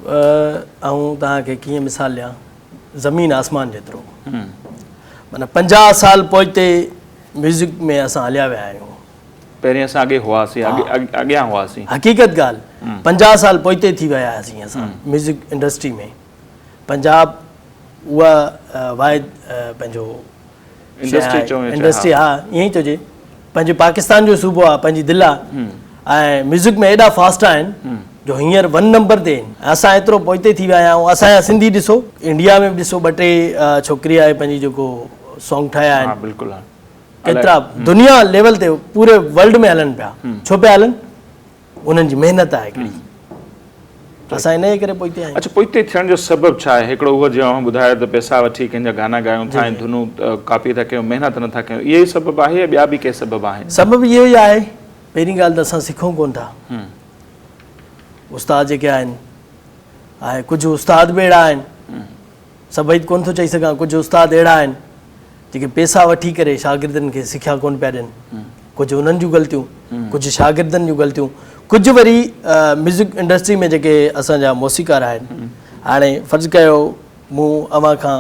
ऐं तव्हांखे कीअं मिसाल ॾियां, ज़मीन आसमान जेतिरो, माना 50 साल पोइते म्यूज़िक में असां हलिया विया आहियूं। पहिरीं असां अॻे हुआसीं, अॻियां हुआसीं, हक़ीक़त ॻाल्हि 50 साल पोइते थी विया हुआसीं असां म्यूज़िक इंडस्ट्री में। पंजाब उहा वाहिद पंहिंजो इंडस्ट्री, हा ईअं ई चइजे, पंहिंजे पाकिस्तान जो सूबो आहे, पंहिंजी दिलि आहे, ऐं म्यूज़िक में एॾा फास्ट आहिनि जो हींअर 1 नंबर ते आहिनि। असां एतिरो पोइते थी विया आहियूं। असांजा सिंधी ॾिसो, इंडिया में बि ॾिसो 2-3 छोकिरी आहे पंहिंजी जेको सॉन्ग ठाहिया आहिनि, बिल्कुलु केतिरा दुनिया लेवल ते पूरे वर्ल्ड में हलनि पिया। छो पिया हलनि? उन्हनि जी महिनत आहे हिकिड़ी, असां इन जे करे पोइते आहियूं। अच्छा, पोइते थियण जो सबबु छा आहे? हिकिड़ो उहो जीअं ॿुधायो त पैसा वठी कंहिंजा गाना ॻायूं था, धुनूं कॉपी था कयूं, महिनत नथा कयूं, इहे ई सबबु आहे या ॿिया बि के सबबु आहिनि? सबबु इहो ई आहे, पहिरीं ॻाल्हि त असां सिखूं कोन था। उस्ताद जेके आहिनि, आहे कुझु उस्ताद बि अहिड़ा आहिनि, सभई कोन थो चई सघां, कुझु उस्ताद अहिड़ा आहिनि जेके पैसा वठी करे शागिर्दनि खे सिखिया कोन पिया ॾियनि। कुझु उन्हनि जूं ग़लतियूं, कुझु शागिर्दनि जूं ग़लतियूं, कुझु वरी म्यूज़िक इंडस्ट्री में जेके असांजा मौसीक़ार आहिनि। हाणे फ़र्ज़ु कयो मूं अव्हां खां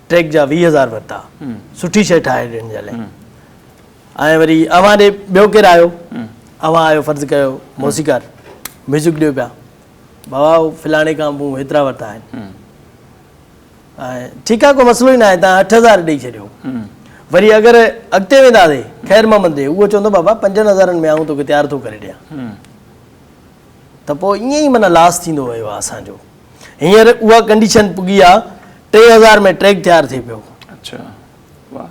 ट्रैक जा 20,000 वरिता, सुठी शइ ठाहे ॾियण जे लाइ, ऐं वरी अव्हां ॾे ॿियो केरु आयो, अव्हां आयो फ़र्ज़ु कयो मौसीक़ार, म्यूज़िक ॾियो पिया, बाबा फिलाणे खां मूं हेतिरा वरिता आहिनि, ऐं ठीकु आहे, को मसइलो ई न आहे, तव्हां 8,000 ॾेई छॾियो। वरी अगरि अॻिते वेंदासीं ख़ैर मोहम्मद ॾे, उहो चवंदो बाबा 5,000 में आऊं तोखे तयारु थो करे ॾियां, त पोइ ईअं ई माना लॉस थींदो वियो आहे असांजो। हींअर उहा कंडीशन पुगी आहे 3,000 में ट्रैक तयारु थिए पियो। अच्छा, वाह,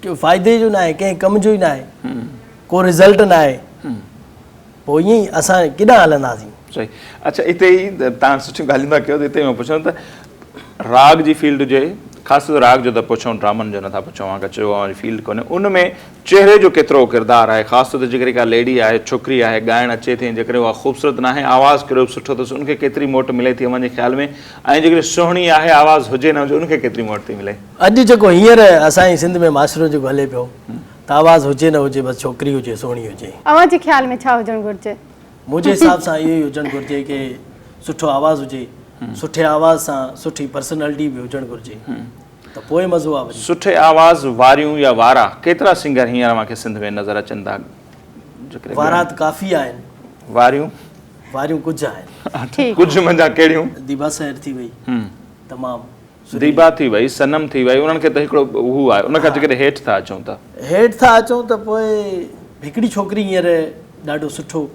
को फ़ाइदे जो न आहे, कंहिं कम जो ई न आहे, को रिज़ल्ट न आहे, पोइ ईअं ई असां केॾांहुं हलंदासीं? सही। अच्छा, हिते ई तव्हां सुठियूं ॻाल्हियूं था कयो, त हिते मां पुछां त राग जी फील्ड हुजे, ख़ासि तौर राग जो त पुछूं, ड्रामनि जो नथा पुछूं, अगरि चयो आहे फील्ड कोन्हे, उन में चहिरे जो केतिरो किरदारु आहे? ख़ासि तौर ते जेकॾहिं का लेडी आहे, छोकिरी आहे, ॻाइणु अचे थी, जेकॾहिं उहा ख़ूबसूरत न आहे, आवाज़ु कहिड़ो सुठो अथसि, उनखे केतिरी मोट मिले थी मुंहिंजे ख़्याल में, ऐं जेकॾहिं सुहिणी आहे, आवाज़ु हुजे न हुजे, उनखे केतिरी मोट थी मिले? अॼु जेको हींअर असांजी सिंध में माशरो जेको हले पियो, त आवाज़ु हुजे न हुजे, बसि छोकिरी हुजे, सुहिणी हुजे। अव्हांजे ख़्याल में छा हुजणु घुरिजे? मुंहिंजे हिसाब सां इहो ई हुजणु घुरिजे की सुठो आवाज़ु हुजे, सुठे आवाज़ सां सुठी पर्सनैलिटी बि हुजणु घुरिजे, त पोइ मज़ो आहे। सुठे आवाज़ वारियूं या वारा केतिरा सिंगर हींअर मूंखे सिंध में नज़र अचनि था? वारा त काफ़ी आहिनि, वारियूं कुझु आहिनि। कुझु मंझा कहिड़ियूं? दीबा सैर थी वई, तमामु दीबा थी वई, सनम थी वई, उन्हनि खे त हिकिड़ो हू आहे, उनखां जेकॾहिं हेठि था अचूं त पोइ हिकिड़ी छोकिरी हींअर ॾाढो सुठो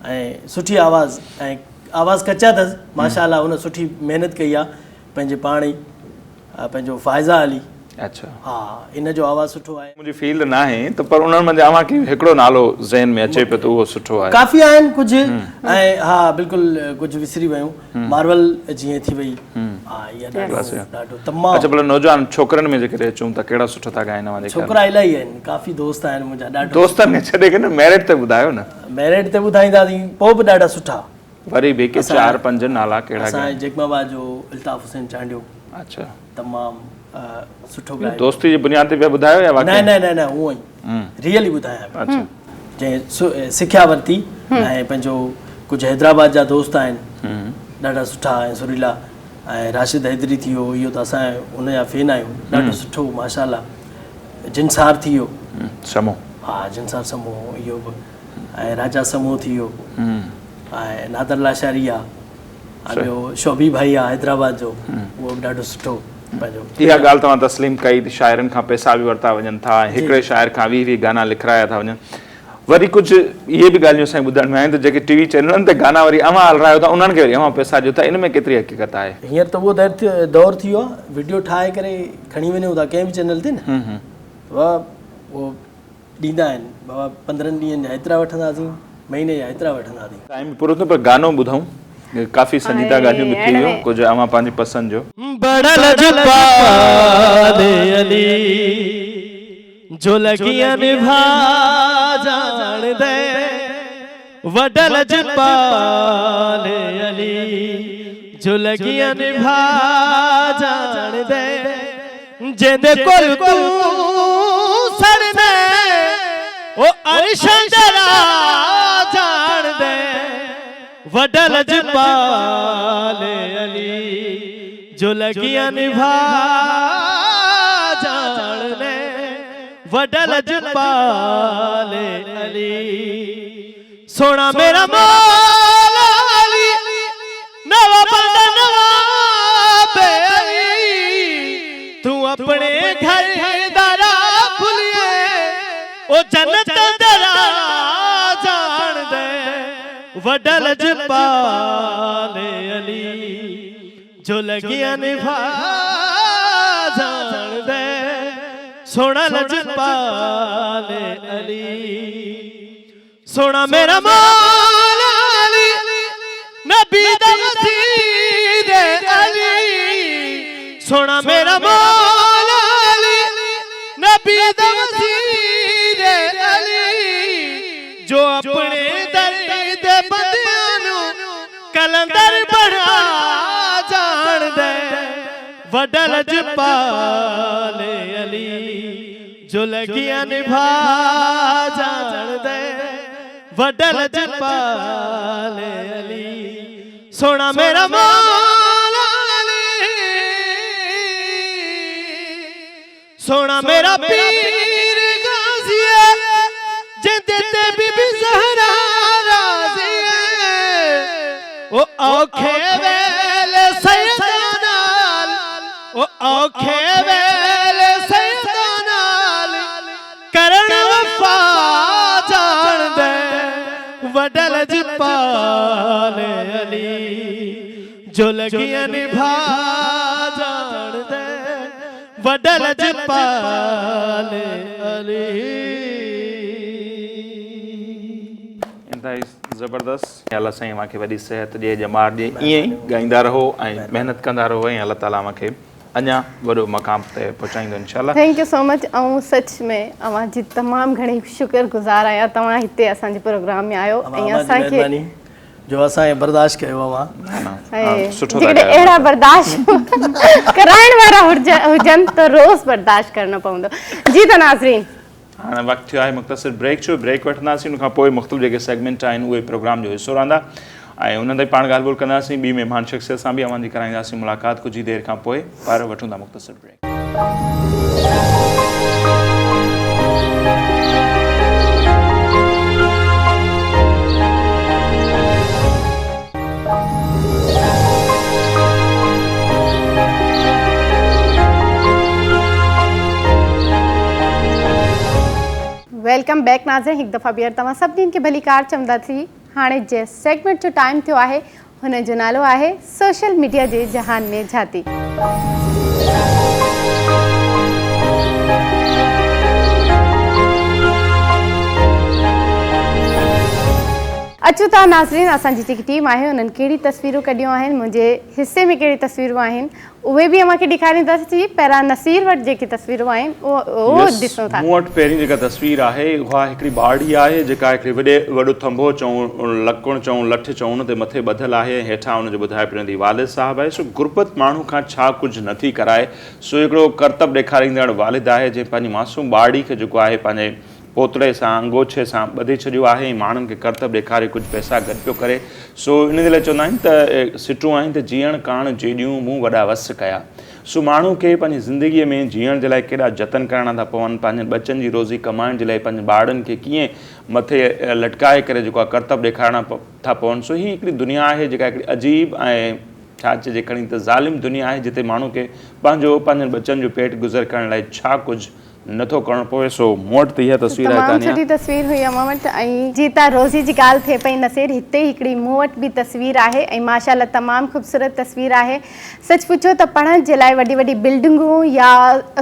ऐं सुठी आवाज़, ऐं आवाज़ कचा अथसि माशाअल्लाह, हुन सुठी महिनत कई आहे पंहिंजे पाण ई, पंहिंजो फ़ाइज़ा अली। अच्छा, हा, इन जो आवाज़ु सुठो आहे। मुंहिंजी फील्ड न आहे, त पर उन्हनि मंझि अव्हांखे हिकिड़ो नालो ज़हन में अचे पियो त उहो सुठो आहे? काफ़ी आहिनि कुझु, ऐं हा बिल्कुलु कुझु विसरी वियूं, मार्वल जीअं थी वई, हा इहा ॾाढो तमामु। अच्छा, भला नौजवान छोकिरनि में जेकॾहिं अचूं त कहिड़ा सुठा था ॻाइनि? छोकिरा इलाही आहिनि, काफ़ी दोस्त आहिनि मुंहिंजा, ॾाढो। दोस्तनि खे छॾे करे न मैरिट ते ॿुधायो न। मैरिट ते ॿुधाईंदासीं, पोइ बि ॾाढा सुठा। वरी बि 4-5 नाला कहिड़ा? असांजे जेकमाबाद जो इल्ताफ़ हुसैन चांडियो। अच्छा, तमामु सुठो ॻाए। दोस्ती जी बुनियाद ते पिया ॿुधायो या वाक़ई? न हूअं ई रियली ॿुधायां। अच्छा, जंहिं सिखिया वरिती, ऐं पंहिंजो कुझु हैदराबाद जा दोस्त आहिनि ॾाढा सुठा ऐं सुरीला, ऐं राशिद हैदरी थी वियो, इहो त असां हुनजा फैन आहियूं, ॾाढो सुठो माशाअल्लाह। जिनसार थी वियो, समूह, हा जिनसार समूह, इहो बि, ऐं राजा समूह थी वियो, ऐं नादर लाशारी आहे, ॿियो शोभी भाई आहे हैदराबाद जो, उहो बि ॾाढो सुठो पंहिंजो। इहा ॻाल्हि तव्हां तस्लीम कई, शाइरनि खां पैसा बि वरिता वञनि था, हिकिड़े शाइर खां 20 गाना लिखाया था वञनि। वरी कुझु इहे बि ॻाल्हियूं असांखे ॿुधण में आहिनि त जेके टीवी चैनलनि ते गाना वरी अव्हां हलायो था, उन्हनि खे वरी अव्हां पैसा ॾियो था, इन में केतिरी हक़ीक़त आहे? हींअर त उहो दौर थी वियो आहे, वीडियो ठाहे करे खणी वञूं था कंहिं बि चैनल ते न, उहो ॾींदा आहिनि, बाबा 15 ॾींहंनि जा एतिरा वठंदासीं, महीने जा एतिरा वठंदा अथई। टाइम पूरो थियो, पर गानो ॿुधऊं, काफ़ी संजीदा ॻाल्हियूं बि थी वियो, कुझु अवां पंहिंजी पसंदि जो। बड़ल जुबाले अली जो लगिया निभा जान दे, वडल जुबाले अली जो लगिया निभा जान दे, जेदे कोल तू सड़ने ओ अरशंदरा जान दे, वडल जुबाले अली जो लगिया निभा जान दे, वडल जुबाले अली। सोना मेरा मौला अली नवा बंदा नवाब अली, तू अपने घर दरा खुलिए ओ जन्नत दरा जान दे, वडल जुबाले अली जो लगिया निभा जान दे, सोना जुबाले अली। सोना मेरा मौला अली नबी दा वज़ीर अली, सोना मेरा मौला अली नबी दा वज़ीर अली, जो अपने दर दे बंदियां नूं कलंदर बना जान दे, वडल जुबाले अली जो लगिया निभा जान दे, वडल जुबाले अली। सोना मेरा मौला अली, सोना मेरा पीर गाज़ी है, जिंदे ते बीबी ज़हरा राज़ी है, ओ औखे वेले सैयदा नाल, ओ औखे वेले सैयदा नाल करण वफा जान दे, वडल जुबाले अली जो लगिया निभा जान दे, वडल जुबाले अली। इंतहाई ज़बरदस्त। अल्लाह साईं मूंखे वॾी सिहत ॾिए, ॼमार ॾिए, ईअं ई ॻाईंदा रहो ऐं महिनत कंदा रहो, ऐं अल्लाह ताला मूंखे अञा वॾो मक़ाम ते पहुचाईंदो इंशाअल्लाह। Thank you so much. ऐं सच में अवांजी तमामु घणी शुक्रगुज़ार आहियां, तव्हां हिते असांजे प्रोग्राम में आयो ऐं असांखे जो असांखे बर्दाश्त कयो अवां। जेकॾहिं अहिड़ा बर्दाश्त कराइण वारा हुजनि त रोज़ बर्दाश्त करणो पवंदो। जी त नाज़रीन, हाणे वक़्तु थियो आहे मुख़्तसिर ब्रेक जो। ब्रेक वठंदासीं, उन खां पोइ मुख़्तलिफ़ जेके सेगमेंट आहिनि उहे प्रोग्राम जो हिसो रहंदा ऐं उन्हनि ते पाण ॻाल्हि ॿोल कंदासीं। ॿी महिमान शख़्सियत सां बि अवां जी कराईंदासीं मुलाक़ात कुझु ई देरि खां पोइ, पर वठूं था मुख़्तसिर ब्रेक। वेलकम बैक नाज़रीन। हिकु दफ़ा ॿीहर तव्हां सभिनीनि खे भली कार चवंदा थी। हाणे जे सेगमेंट जो टाइम थियो आहे, हुन जो नालो आहे सोशल मीडिया जे जहान में झाती। अचो था नाज़रीन, असांजी जेकी टीम आहे उन्हनि कहिड़ी तस्वीरूं कढियूं आहिनि, मुंहिंजे हिसे में कहिड़ी तस्वीरूं आहिनि उहे बि अव्हांखे ॾेखारींदासीं। पहिरां नसीर वटि जेकी तस्वीरूं आहिनि उहो ॾिसूं था। मूं वटि पहिरीं जेका तस्वीर आहे उहा हिकिड़ी बाड़ी आहे, जेका हिकिड़ी वॾो थंभो चऊं, लकुण चऊं, लठ चऊं, उन ते मथे ॿधल आहे। हेठां हुनजो ॿुधाए पियो वालिद साहिबु आहे। सो गुरबत माण्हू खां छा कुझु नथी कराए। सो हिकिड़ो करतब ॾेखारींदड़ वालिद आहे, जंहिं पंहिंजी मासूम बाड़ी खे जेको आहे पंहिंजे पोतड़े सां अंगोछे सां ॿधे छॾियो आहे ऐं माण्हुनि खे करतब ॾेखारे कुझु पैसा गॾु पियो करे। सो इन जे लाइ चवंदा आहिनि त सिटूं आहिनि त जीअण कान जेॾियूं मूं वॾा वस कया। सो माण्हू खे पंहिंजी ज़िंदगीअ में जीअण जे लाइ केॾा जतन करणा था पवनि, पंहिंजनि बचनि जी रोज़ी कमाइण जे लाइ पंहिंजे ॿारनि खे कीअं मथे लटकाए करे जेको आहे करतब ॾेखारणा था पवनि। सो हीअ हिकिड़ी दुनिया आहे जेका हिकिड़ी अजीब ऐं छा चइजे खणी त ज़ालिम दुनिया आहे, जिते माण्हू खे पंहिंजनि बचनि जो पेट गुज़र करण लाइ छा कुझु नथो करणो पवे। सो मूं वटि इहा तस्वीर आहे तमामु तानिया। सुठी तस्वीर हुई अम्मा वटि। ऐं जीअं तव्हां रोज़ी जी ॻाल्हि थिए पई नसीर, हिते हिकिड़ी मूं वटि बि तस्वीर आहे ऐं माशाल्लाह तमामु ख़ूबसूरत तस्वीर आहे। सच पुछो त पढ़ण जे लाइ वॾी वॾी बिल्डिंगूं या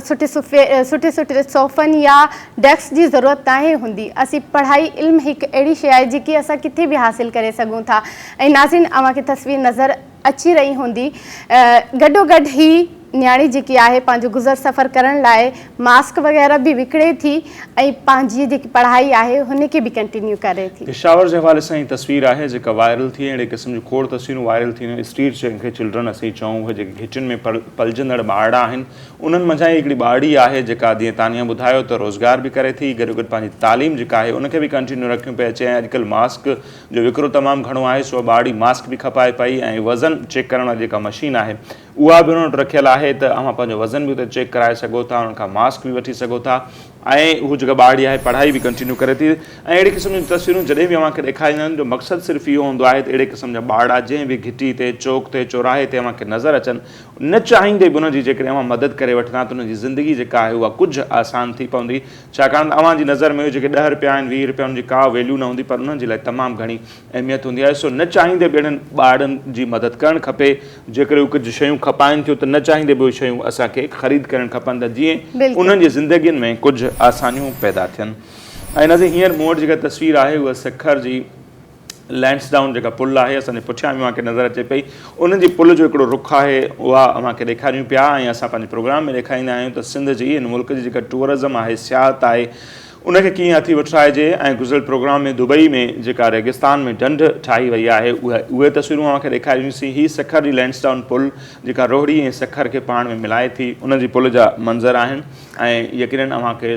सुठे सुठे सोफ़नि या डेस्क जी ज़रूरत नाहे हूंदी। असीं पढ़ाई इल्मु हिकु अहिड़ी शइ आहे जेकी असां किथे बि हासिलु करे सघूं था। ऐं नाज़रीन, अव्हांखे तस्वीर नज़र अची रही हूंदी। गॾोगॾु ही न्याणी जेकी आहे पंहिंजो गुज़र सफ़र करण लाइ मास्क वग़ैरह बि विकिणे थी ऐं पंहिंजी जेकी पढ़ाई आहे हुनखे बि कंटिन्यू करे थी। पेशावर जे हवाले सां ई तस्वीर आहे जेका वायरल थी, अहिड़े क़िस्म जूं खोड़ तस्वीरूं वायरल थियूं। स्ट्रीट जंहिंखे चिल्ड्रन असीं चऊं, उहे जेके किचन में पलजंदड़ ॿारड़ा आहिनि, उन्हनि मंझां हिकिड़ी ॿारड़ी आहे जेका जीअं तानिया ॿुधायो त रोज़गार बि करे थी, गॾोगॾु पंहिंजी तालीम जेका आहे उनखे बि कंटिन्यू रखियूं पई अचे। ऐं अॼुकल्ह मास्क जो विकिरो तमामु घणो आहे, सो ॿारड़ी मास्क बि खपाए पई ऐं वज़न चेक करण जेका मशीन आहे उहा बि उन्हनि वटि रखियलु आहे त अव्हां पंहिंजो वज़न बि उते चेक कराए सघो था, उन्हनि खां मास्क बि वठी सघो था ऐं हू जेका ॿारड़ी आहे पढ़ाई बि कंटिन्यू करे थी। ऐं अहिड़े क़िस्म जूं तस्वीरूं जॾहिं बि अव्हांखे ॾेखारींदा आहिनि जो मक़सदु सिर्फ़ु इहो हूंदो आहे त अहिड़े क़िस्म जा ॿारड़ा जंहिं बि घिटी ते, चौक ते, चौराहे ते अव्हांखे नज़र अचनि, न चाहींदे बि उनजी जेकॾहिं अव्हां मदद करे वठंदा त उनजी ज़िंदगी जेका आहे उहा कुझु आसान थी पवंदी। छाकाणि त अव्हांजी नज़र में जेके 10 रुपया आहिनि, 20 रुपया उनजी का वैल्यू न हूंदी, पर उन्हनि जे लाइ तमामु घणी अहमियत हूंदी आहे। सो न चाहींदे बि अहिड़नि ॿारनि जी मदद करणु खपे। जेकॾहिं उहे कुझु शयूं खपाइनि थियूं त न चाहींदे बि उहे शयूं असांखे ख़रीद करणु खपनि त जीअं उन्हनि जी ज़िंदगियुनि में कुझु आसानियूं पैदा थियनि। ऐं हिनजे हींअर मूं वटि जेका तस्वीर आहे उहा सखर जी लैंड्सडाउन जेका पुल आहे, असांजे पुठियां बि मूंखे नज़र अचे पई, उन जी पुल जो हिकिड़ो रुख आहे उहा मूंखे ॾेखारियूं पिया। ऐं असां पंहिंजे प्रोग्राम में ॾेखारींदा आहियूं त सिंध जी हिन मुल्क जी जेका टूरिज़म आहे, सियाहत आहे, उनखे कीअं हथी वठाइजे। ऐं गुज़िरियल प्रोग्राम में दुबई में जेका रेगिस्तान में ढंढ ठाही वई आहे उहे तस्वीरूं मूंखे ॾेखारियूंसीं। ही सखर जी लैंड्सडाउन पुल जेका रोहड़ी ऐं सखर खे पाण में मिलाए थी, उन जी पुल जा मंज़र आहिनि ऐं यकीनन अव्हांखे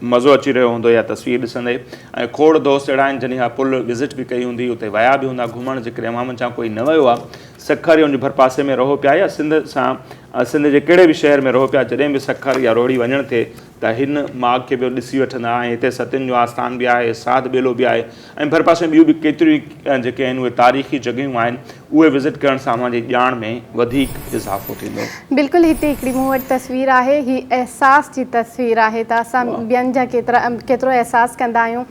मज़ो अची रहियो हूंदो इहा तस्वीर ॾिसंदे। ऐं खोड़ दोस्त अहिड़ा आहिनि जॾहिं हा पुल विज़िट बि कई हूंदी, उते विया बि हूंदा घुमणु। जेकॾहिं अव्हां मंझां कोई न वियो आहे, सखर या उनजे भरपासे में रहो पिया या सिंध जे कहिड़े बि शहर में रहो पिया, जॾहिं बि सखर या रोहड़ी वञणु थिए त हिन माॻ खे बि ॾिसी वठंदा। ऐं हिते सतियुनि जो आस्थान बि आहे, साध ॿेलो बि आहे ऐं भरपासे में ॿियूं बि केतिरियूं जेके आहिनि उहे तारीख़ी जॻहियूं आहिनि, उहे विज़िट करण सां अव्हांजी ॼाण में वधीक इज़ाफ़ो थींदो। बिल्कुलु, हिते हिकिड़ी मूं वटि तस्वीर आहे, ही एहसास जी तस्वीर आहे त असां ॿियनि जा केतिरो एहसासु कंदा आहियूं।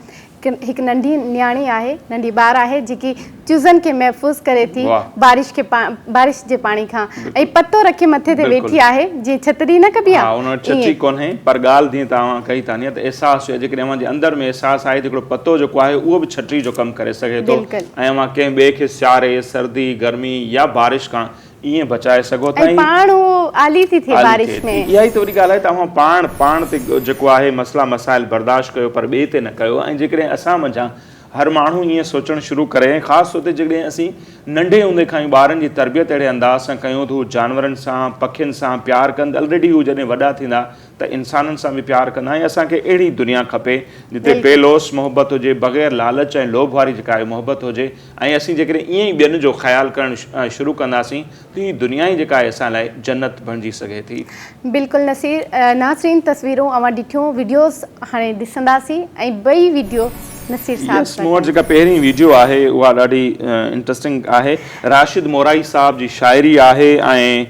हिकु नंढी न्याणी आहे, नंढी ॿार आहे जेकी चूज़नि खे महफ़ूज़ करे थी बारिश जे पाणी खां, ऐं पतो रखे मथे ते वेठी आहे जीअं छतरी न कबी आहे। उन वटि छतरी कोन्हे, पर ॻाल्हि जीअं तव्हां कई तानिया त एहसासु जेकॾहिं अव्हांजे अंदरि में एहसासु आहे त हिकिड़ो पतो जेको आहे उहो बि छतरी जो कमु करे सघे थो ऐं अव्हां कंहिं ॿिए खे सियारे, सर्दी, गर्मी या बारिश खां ईअं बचाए सघो था। पाण आली थी थिए बारिश में। इहा ई त वॾी ॻाल्हि आहे त अव्हां पाण ते जेको आहे मसला मसाइल बर्दाश्त कयो, पर ॿिए ते न कयो। ऐं जेकॾहिं असां मंझां हर माण्हू ईअं सोचणु शुरू करे, ख़ासि तौर ते जॾहिं असीं नंढे हूंदे खां ई ॿारनि जी तरबियत अहिड़े अंदाज़ सां कयूं त हू जानवरनि सां, पखियुनि सां प्यारु कंदा, ऑलरेडी हू जॾहिं वॾा थींदा त इंसाननि सां बि प्यारु कंदा। ऐं असांखे अहिड़ी दुनिया खपे जिते बेलोस मोहबत हुजे, बग़ैर लालच ऐं लोभ वारी जेका आहे मोहबत हुजे। ऐं असीं जेकॾहिं ईअं ई ॿियनि जो ख़्यालु करणु शुरू कंदासीं त हीअ दुनिया ई जेका आहे असां लाइ जन्नत बणिजी सघे थी। बिल्कुलु नाज़रीन, तस्वीरूं अवां ॾिठियूं, वीडियोज़ हाणे ॾिसंदासीं ऐं ॿई वीडियो नसीर साहब मूं वटि जेका पहिरीं वीडियो आहे उहा ॾाढी इंट्रस्टिंग आहे। राशिद मोराई साहब जी शाइरी आहे ऐं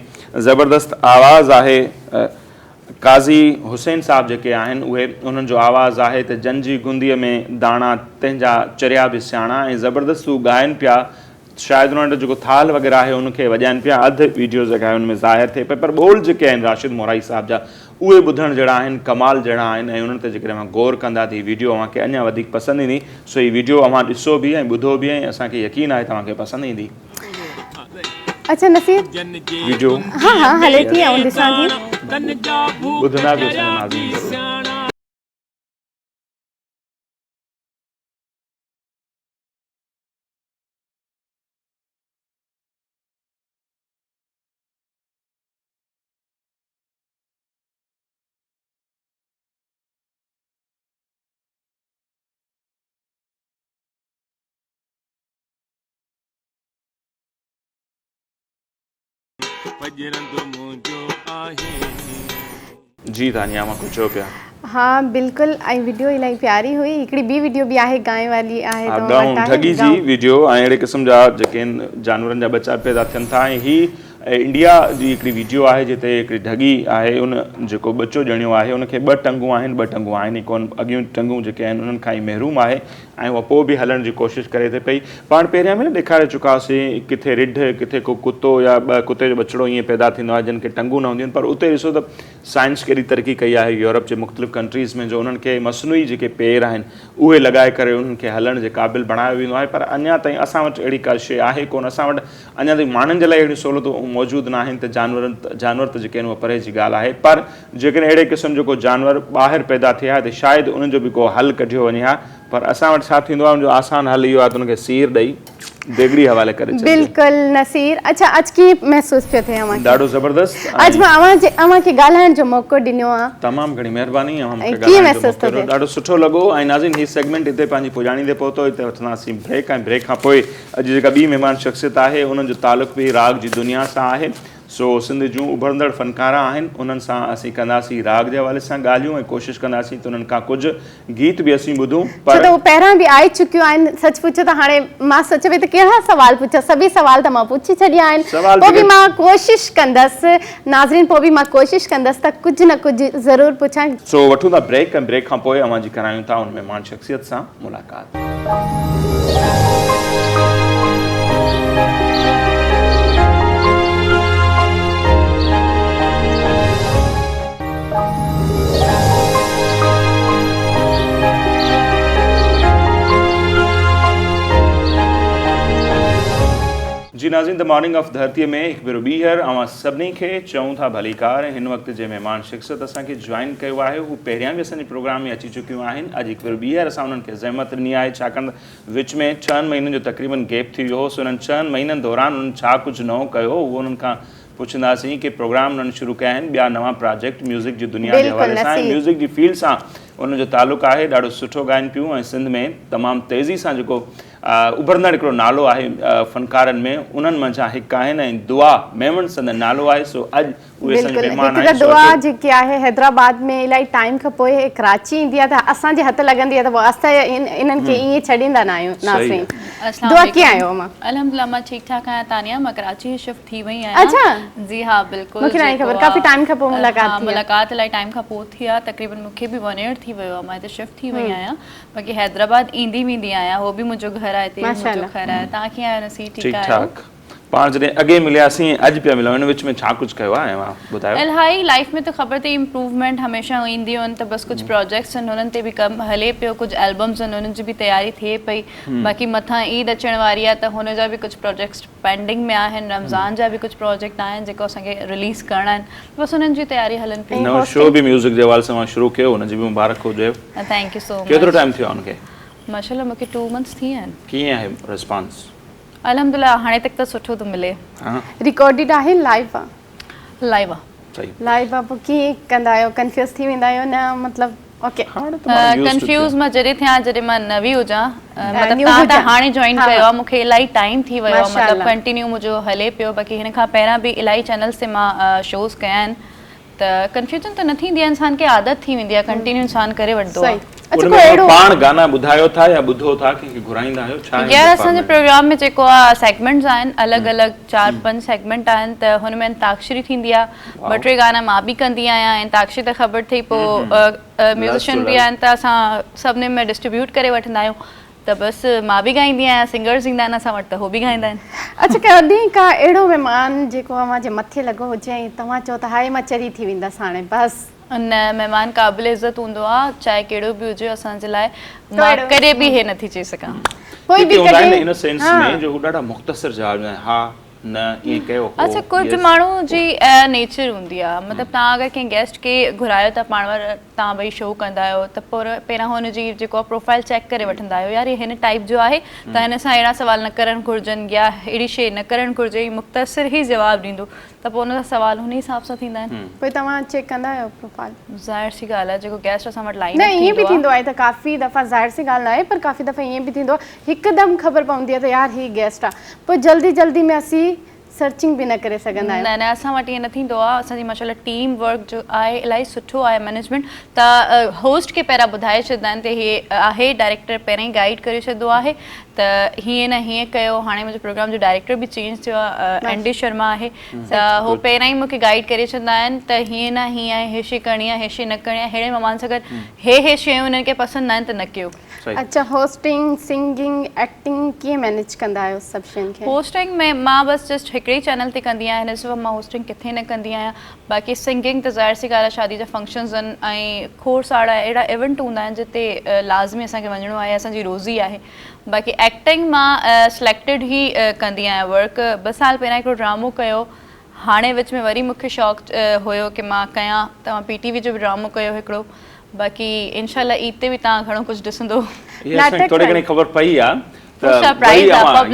ज़बरदस्त आवाज़ आहे। काज़ी हुसैन साहब जेके आहिनि उहे उन्हनि जो आवाज़ु आहे त जंजी गुंदीअ में दाणा तंहिंजा चरिया बि सियाणा, ऐं ज़बरदस्त हू ॻाइनि पिया। शायदि उन्हनि जो जेको थाल वग़ैरह आहे उनखे वॼाइनि पिया। अधु वीडियो जेका आहे उनमें ज़ाहिर थिए पई, पर ॿोल जेके आहिनि राशिद मोराई साहब जा उहे ॿुधण जहिड़ा आहिनि, कमाल जहिड़ा आहिनि। ऐं उन्हनि ते जेकॾहिं अव्हां गौर कंदा त हीअ वीडियो अव्हांखे अञा वधीक पसंदि ईंदी। सो हीअ वीडियो अव्हां ॾिसो बि ऐं ॿुधो बि, ऐं असांखे यकीन आहे तव्हांखे पसंदि ईंदी। अच्छा नसीर, वीडियो हाँ हले थी, ऐं ॾिसां थी, ॿुधंदा बि असांजा नाज़रीन ज़रूरु। जी तानिया, मां कुझु चयो पिया। हाँ बिल्कुलु, ऐं वीडियो इलाही प्यारी हुई। हिकिड़ी ॿी वीडियो बि आहे गांइ वाली आहे, ठगी जी वीडियो। ऐं अहिड़े क़िस्म जा जेके जानवरनि जा बचा पैदा थियनि था। ऐं ही इंडिया जी हिकिड़ी वीडियो आहे जिते हिकिड़ी ढगी आहे उन जेको बचो ॼणियो आहे उनखे 2 टंगूं आहिनि 2 टंगूं आहिनि ई कोन अॻियूं टंगूं जेके आहिनि उन्हनि खां ई महरूम आहे ऐं उहा पोइ बि हलण जी कोशिशि करे थी पई। पाण पहिरियां में न ॾेखारे चुकासीं किथे रिढ किथे को कुतो या कुते जो बछड़ो ईअं पैदा थींदो आहे जिन खे टंगूं न हूंदियूं आहिनि, पर उते ॾिसो त साइंस केॾी तरक़ी कई आहे यूरोप जे मुख़्तलिफ़ कंट्रीज़ में जो उन्हनि खे मसनूई जेके पेर आहिनि उहे लॻाए करे उन्हनि खे हलण जे क़ाबिल बणायो वेंदो आहे। पर अञा ताईं असां वटि अहिड़ी का शइ आहे कोन, असां वटि अञा ताईं माण्हुनि जे लाइ अहिड़ियूं सहूलियतूं मौजूदु न आहिनि त जानवर त जेके आहिनि उहे परे जी ॻाल्हि आहे। पर जेकॾहिं अहिड़े क़िस्म जो को जानवर ॿाहिरि पैदा थिया त शायदि उन्हनि जो बि को हल कढियो वञे हा, पर असां वटि छा थींदो आहे उनजो आसान हल इहो आहे त उनखे सीर ॾेई देगड़ी हवाले करे छॾिजे। बिल्कुलु नसीर, अच्छा अॼु कीअं महसूस पियो थिए अव्हांखे? ॾाढो ज़बरदस्त। अॼु मां अव्हांखे ॻाल्हाइण जो मौक़ो ॾिनो आहे, तमामु घणी महिरबानी। कीअं महसूस थो थिए? ॾाढो सुठो लॻो। ऐं नाज़रीन हीउ सेगमेंट हिते पंहिंजी पुॼाणींदे पहुतो, हिते वठंदासीं ब्रेक ऐं ब्रेक खां पोइ अॼु जेका ॿी महिमान शख़्सियत आहे उन्हनि जो तालुक़ बि राग जी दुनिया सां आहे। सो सिंध जूं उभरंदड़ फ़नकारा आहिनि, उन्हनि सां असीं कंदासीं राग जे हवाले सां ॻाल्हियूं ऐं कोशिशि कंदासीं त उन्हनि खां कुझु गीत बि असीं ॿुधूं। पर उहे पहिरां बि आई चुकियूं आहिनि। सच पुछो त हाणे मां सोचे पई त कहिड़ा सवाल पुछां, सभी सवाल त मां पुछी छॾिया आहिनि। पोइ बि मां कोशिशि कंदसि नाज़रीन, पोइ बि मां कोशिशि कंदसि त कुझु न कुझु ज़रूरु पुछां। सो वठूं था ब्रेक ऐं ब्रेक खां पोइ अव्हां जी करायूं था उन महिमान शख़्सियत सां मुलाक़ात। जी नाज़रीन, द मॉर्निंग ऑफ धरतीअ में हिकु भेरो ॿीहर अवां सभिनी खे चऊं था भलीकार। हिन वक़्त जे महिमान शख़्सियत असांखे जॉइन कयो आहे, हू पहिरियां बि असांजे प्रोग्राम में अची चुकियूं आहिनि। अॼु हिकु भेरो ॿीहर असां उन्हनि खे ज़हमत ॾिनी आहे, छाकाणि विच में 6 महीननि जो तक़रीबन गैप थी वियो हो। सो उन्हनि 6 महीननि दौरान उन्हनि छा कुझु नओं कयो उहो उन्हनि खां पुछंदासीं कि प्रोग्राम उन्हनि शुरू कया आहिनि, ॿिया नवां प्रोजेक्ट म्यूज़िक जी दुनिया जे हवाले सां, म्यूज़िक जी फील्ड सां उनजो तालुक़ु आहे। ॾाढो सुठो ॻाइनि पियूं ऐं सिंध में तमामु तेज़ी सां जेको उभरंदड़ हिकिड़ो नालो आहे फ़नकारनि में, उन्हनि मंझां हिकु आहिनि ऐं दुआ मेमन संदन नालो आहे। सो अॼु उहे असांजा महिमान आहिनि। दुआ जेकी आहे हैदराबाद में इलाही टाइम खां पोइ कराची ईंदी आहे त असांजे हथ लॻंदी आहे त पोइ असां इन्हनि खे ईअं छॾींदा न आहियूं। नाज़रीन, दुआ कीअं आहियो? मां अल्हम्दुलिल्लाह मां ठीकु ठाक आहियां तानिया, मां कराची शिफ्ट थी वई आहियां। अच्छा जी हाँ बिल्कुलु, मूंखे न ख़बर, काफ़ी टाइम खां पोइ मुलाक़ात इलाही टाइम खां पोइ थी आहे, तक़रीबन मूंखे बि 1 ईयर थी वियो आहे, मां हिते शिफ्ट थी वई आहियां। बाक़ी हैदराबाद ईंदी वेंदी आहियां, उहो बि मुंहिंजो घरु आहे हिते, मुंहिंजो घर आहे। तव्हां कीअं आहियो नसीर? ठीकु आहियो? पाण जॾहिं अॻे मिलियासीं अॼु पिया मिलूं, हिन विच में छा कुझु कयो आहे ॿुधायो? इलाही लाइफ में त ख़बर अथई इम्प्रूवमेंट हमेशह ईंदियूं आहिनि, त बसि कुझु प्रोजेक्ट्स आहिनि हुननि ते बि कमु हले पियो, कुझु एल्बम्स आहिनि हुननि जी बि तयारी थिए पई। बाक़ी मथां ईद अचण वारी आहे त हुन जा बि कुझु प्रोजेक्ट्स पेंडिंग में आहिनि, रमज़ान जा बि कुझु प्रोजेक्ट आहिनि जेको असांखे रिलीज़ करणा आहिनि, बसि हुननि जी तयारी हलनि पई। नओं शो बि म्यूज़िक जे हवाले सां शुरू कयो, हुनजी बि मुबारक हुजे। Thank you so much. केतिरो टाइम थियो आहे हुनखे? माशाल्लाह मूंखे 2 मंथ्स थी विया आहिनि। कीअं आहे रिस्पॉन्स? अल्हम्दुलिल्लाह हाणे तक त सुठो थो मिले। रिकॉर्डेड आहे लाइव आहे? लाइव आहे। सही लाइव आहे। पोइ कीअं कंदा आहियो? कंफ्यूज़ थी वेंदा आहियो? न मतिलबु ओके कंफ्यूज़ मां जॾहिं थियां जॾहिं मां नवी हुजां, मतिलबु तव्हां त हाणे जॉइन कयो आहे, मूंखे इलाही टाइम थी वियो आहे, मतिलबु कंटिन्यू मुंहिंजो हले पियो। बाक़ी हिन खां पहिरां बि इलाही चैनल्स ते मां शोज़ कया आहिनि, त कंफ्यूजन त न थींदी आहे, इंसान खे आदत थी वेंदी आहे, कंटिन्यू इंसान करे वठंदो आहे। पाण गाना ॿुधायो था या ॿुधो था कि घुराईंदा आहियो छा? यार असांजे प्रोग्राम में जेको आहे सेगमेंट्स आहिनि, अलॻि अलॻि 4-5 सेगमेंट आहिनि, त हुन में अंताक्षरी थींदी आहे। 2-3 गाना मां बि कंदी आहियां। अंताक्षरी त ख़बर अथई, पोइ म्यूज़िशियन बि आहिनि त असां सभिनी में डिस्ट्रीब्यूट करे वठंदा आहियूं। त बसि मां बि गाईंदी आहियां, सिंगर्स ईंदा आहिनि असां वटि त हो बि गाईंदा आहिनि। अच्छा, कॾहिं का अहिड़ो महिमान जेको अव्हांजे मथे लॻो हुजे ऐं तव्हां चओ त हाणे मां चरी थी वेंदसि हाणे बसि? न, महिमान क़ाबिल इज़त हूंदो आहे, चाहे कहिड़ो बि हुजे असांजे लाइ, मां कॾहिं बि हे नथी चई सघां। कोई बि इन सेंस में जो ॾाढा मुख़्तसर जवाब आहिनि, हा न ईअं कयो। अच्छा, कुझु माण्हू जी नेचर हूंदी आहे, मतिलबु तव्हां अगरि कंहिं गेस्ट खे घुरायो था पाण वटि, तव्हां भई शो कंदा आहियो त पोइ पहिरां हुनजी जेको आहे प्रोफाइल चेक करे वठंदा आहियो, यार हिन टाइप जो आहे त हिन सां अहिड़ा सवाल न करणु घुरिजनि या अहिड़ी शइ न करणु घुरिजे, मुख़्तसिर ई जवाबु ॾींदो, त पोइ हुन जा सवाल हुन हिसाब सां थींदा आहिनि। पोइ तव्हां चेक कंदा आहियो प्रोफाइल? ज़ाहिर सी ॻाल्हि आहे, जेको गेस्ट असां वटि लाइन न ईअं बि थींदो आहे त काफ़ी दफ़ा, ज़ाहिर सी ॻाल्हि न आहे, पर काफ़ी दफ़ा ईअं बि थींदो आहे हिकदमि ख़बर पवंदी आहे त यार ही गेस्ट आहे, पोइ जल्दी जल्दी में असीं सर्चिंग भी न करे सघंदा आहियूं। न असां वटि ईअं न थींदो आहे, असांजी माशाल्लाह टीम वर्क जो आहे इलाही सुठो आहे, मैनेजमेंट त होस्ट खे पहिरां ॿुधाए छॾींदा आहिनि त हे आहे डायरेक्टर पहिरियों ई गाइड करे छॾींदो आहे त हीअं न हीअं कयो। हाणे मुंहिंजो प्रोग्राम जो डायरेक्टर बि चेंज थियो आहे, एन डी शर्मा आहे, त हो पहिरां ई मूंखे गाइड करे छॾंदा आहिनि त हीअं न हीअं आहे, हे शइ करणी आहे, हे शइ न करणी आहे, अहिड़े माण्हुनि सां गॾु हे शयूं उन्हनि खे पसंदि न आहिनि त न कयो। अच्छा, होस्टिंग, सिंगिंग, एक्टिंग कीअं मैनेज कंदा आहियो सभु शयुनि खे? होस्टिंग में मां बसि जस्ट हिकिड़े ई चैनल ते कंदी आहियां, हिन सिवा मां होस्टिंग किथे न कंदी आहियां। बाक़ी सिंगिंग त ज़ाहिर सी ॻाल्हि आहे, शादी जा फंक्शन्स आहिनि ऐं खोड़ सारा अहिड़ा इवेंट हूंदा आहिनि जिते लाज़मी असांखे वञिणो आहे, असांजी रोज़ी आहे। बाक़ी एक्टिंग मां सिलेक्टेड ई कंदी आहियां वर्क। 2 साल पहिरियां हिकिड़ो ड्रामो कयो, हाणे विच में वरी मूंखे शौक़ु हुयो कि मां कयां, त मां PTV जो बि ड्रामो कयो हिकिड़ो। बाक़ी इनशाला ईद ते बि तव्हां घणो कुझु ॾिसंदो। थोरी घणी ख़बर पई आहे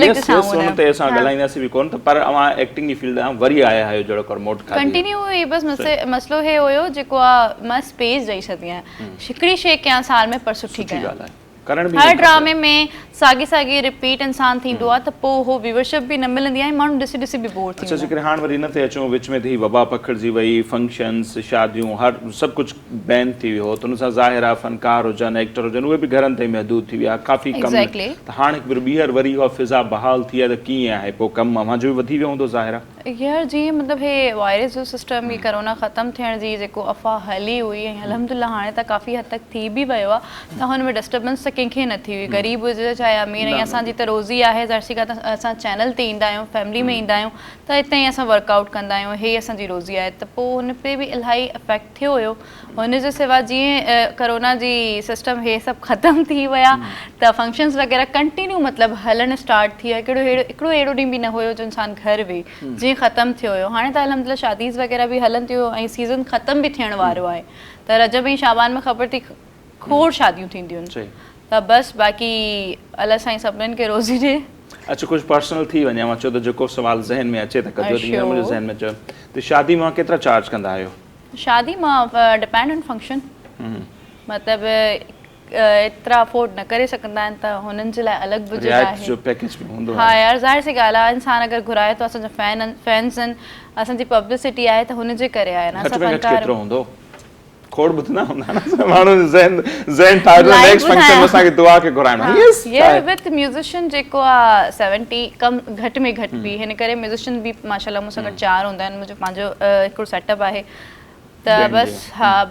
ॻाल्हाईंदासीं बि कोन, पर अवां एक्टिंग जी फील्ड खां वरी आया आहियो जहिड़ो प्रमोट कंटिन्यू हुई। बसि मसइलो हे हुयो जेको आहे मां स्पेस ॾेई छॾी आहियां, हिकिड़ी शइ कयां साल में पर सुठी कयां। हर ड्रामे में साॻी रिपीट इंसान थींदो आहे त पोइ उहो व्यूअरशिप बि न मिलंदी आहे, माण्हू ॾिसी ॾिसी बि बोर थी वेंदा। जेकॾहिं हाणे वरी न थिए अचूं, विच में थी वबा पखिड़िजी वई, फंक्शन्स, शादियूं, हर सभु कुझु बैन थी वियो, त हुन सां ज़ाहिर आहे फ़नकार हुजनि, एक्टर हुजनि, उहे बि घरनि ताईं महदूद थी विया, काफ़ी कम। त हाणे ॿीहर वरी उहा फिज़ा बहाल थी आहे, त कीअं आहे पोइ कमु अव्हां जो बि वधी वियो हूंदो ज़ाहिर आहे? यार जीअं मतिलबु हे वायरस जो सिस्टम, ही कोरोना ख़तमु थियण जी जेको अफ़वाह हली हुई, ऐं अल्हम्दुलिल्लाह हाणे त काफ़ी हद तक थी बि वियो आहे, त हुन में डिस्टर्बेंस त कंहिंखे न थी हुई। ग़रीब हुजे चाहे अमीर, ऐं असांजी त रोज़ी आहे, ज़ाहिर सी ॻाल्हि आहे असां चैनल ते ईंदा आहियूं, फैमिली में ईंदा आहियूं, त हिते ई असां वर्कआउट कंदा आहियूं, हे असांजी रोज़ी आहे। त पोइ हुन ते बि इलाही इफेक्ट थियो हुयो। हुन जे सिवा जीअं कोरोना जी सिस्टम हे सभु ख़तमु थी विया, त फंक्शन्स वग़ैरह कंटिन्यू मतिलबु हलणु स्टार्ट थी विया। हिकिड़ो अहिड़ो ॾींहुं बि न हुयो जो इंसानु घर वेही, जीअं ख़तमु थियो हुयो। हाणे त अल्हम्दुलिल्लाह शादीज़ वग़ैरह बि हलनि थियूं ऐं सीज़न ख़तमु बि थियण वारो आहे, त रजब ऐं शाबान में ख़बर थी खोड़ शादियूं थींदियूं आहिनि। त बसि बाक़ी अलाह साईं सभिनीनि खे रोज़ी ॾे। अच्छा, कुझु पर्सनल थी वञे, मां चयो त जेको सवाल ज़हन में अचे त कजो, जीअं मुंहिंजे ज़हन में चयो त शादी मां केतिरा चार्ज कंदा आहियो? शादी मां डिपेंड ऑन फंक्शन, मतिलबु एतिरा अफोर्ड न करे सघंदा आहिनि त हुननि जे लाइ अलॻि बजट आहे। हा यार, ज़ाहिर सी ॻाल्हि आहे, इंसानु अगरि घुराए थो, असांजा फैन्स आहिनि, असांजी पब्लिसिटी आहे, त हुनजे करे आहे न। खोड़ ॿुधंदा हूंदा न माण्हू, ज़हन ठाहियो नेक्स्ट फंक्शन में असांखे दुआ खे घुराइणो आहे। ये विद म्यूज़िशियन जेको आहे 70 कम घटि में घटि बि, हिन करे म्यूज़िशियन बि माशाल्लाह मूंसां गॾु 4 हूंदा आहिनि। मुंहिंजो पंहिंजो हिकिड़ो सेटअप आहे, त बसि हा,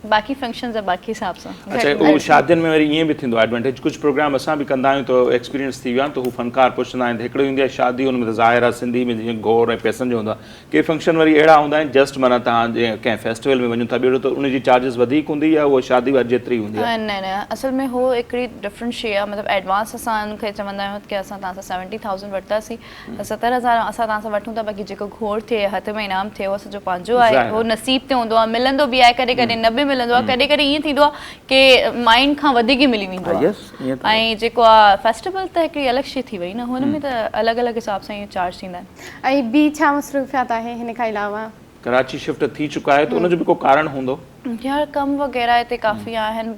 बाक़ी फंक्शन्स बाक़ी हिसाब सां। अच्छा, उहो शादियुनि में वरी ईअं बि थींदो आहे एडवांटेज, कुझु प्रोग्राम असां बि कंदा आहियूं त एक्सपीरियंस थी वियो आहे, त हू फनकार पुछंदा आहिनि। हिकिड़ो हूंदी आहे शादी, हुन में त ज़ाहिर आहे सिंधी में जीअं घोर ऐं पैसनि जो हूंदो आहे। के फंक्शन वरी अहिड़ा हूंदा आहिनि जस्ट माना तव्हां जीअं कंहिं फेस्टिवल में वञो था ॿियो, त उनजी चार्जिस वधीक हूंदी या उहा शादी वारी जेतिरी हूंदी आहे? न, असल में हो हिकिड़ी डिफरेंट शइ आहे। मतिलबु एडवांस असां उनखे चवंदा आहियूं की असां तव्हां सां 70,000 वरितासीं, त 70,000 असां तव्हां सां वठूं था। बाक़ी जेको घोर थिए, हथ में इनाम थिए, उहो असांजो पंहिंजो आहे, उहो नसीब ते हूंदो आहे, मिलंदो बि आहे, कॾहिं कॾहिं न बि मिलंदो आहे, कॾहिं कॾहिं ईअं थींदो आहे की माइंड खां वधीक ई मिली वेंदो आहे। ऐं जेको आहे फेस्टिवल त हिकिड़ी अलॻि शइ थी वई न, हुन में त अलॻि अलॻि हिसाब सां ईअं चार्ज थींदा आहिनि। ऐं ॿी छा मसरूफ़ियात आहे हिन खां अलावा? कराची शिफ्ट थी चुका है, तो उनजो बि को कारण हूंदो? यार कम वग़ैरह हिते काफ़ी आहिनि,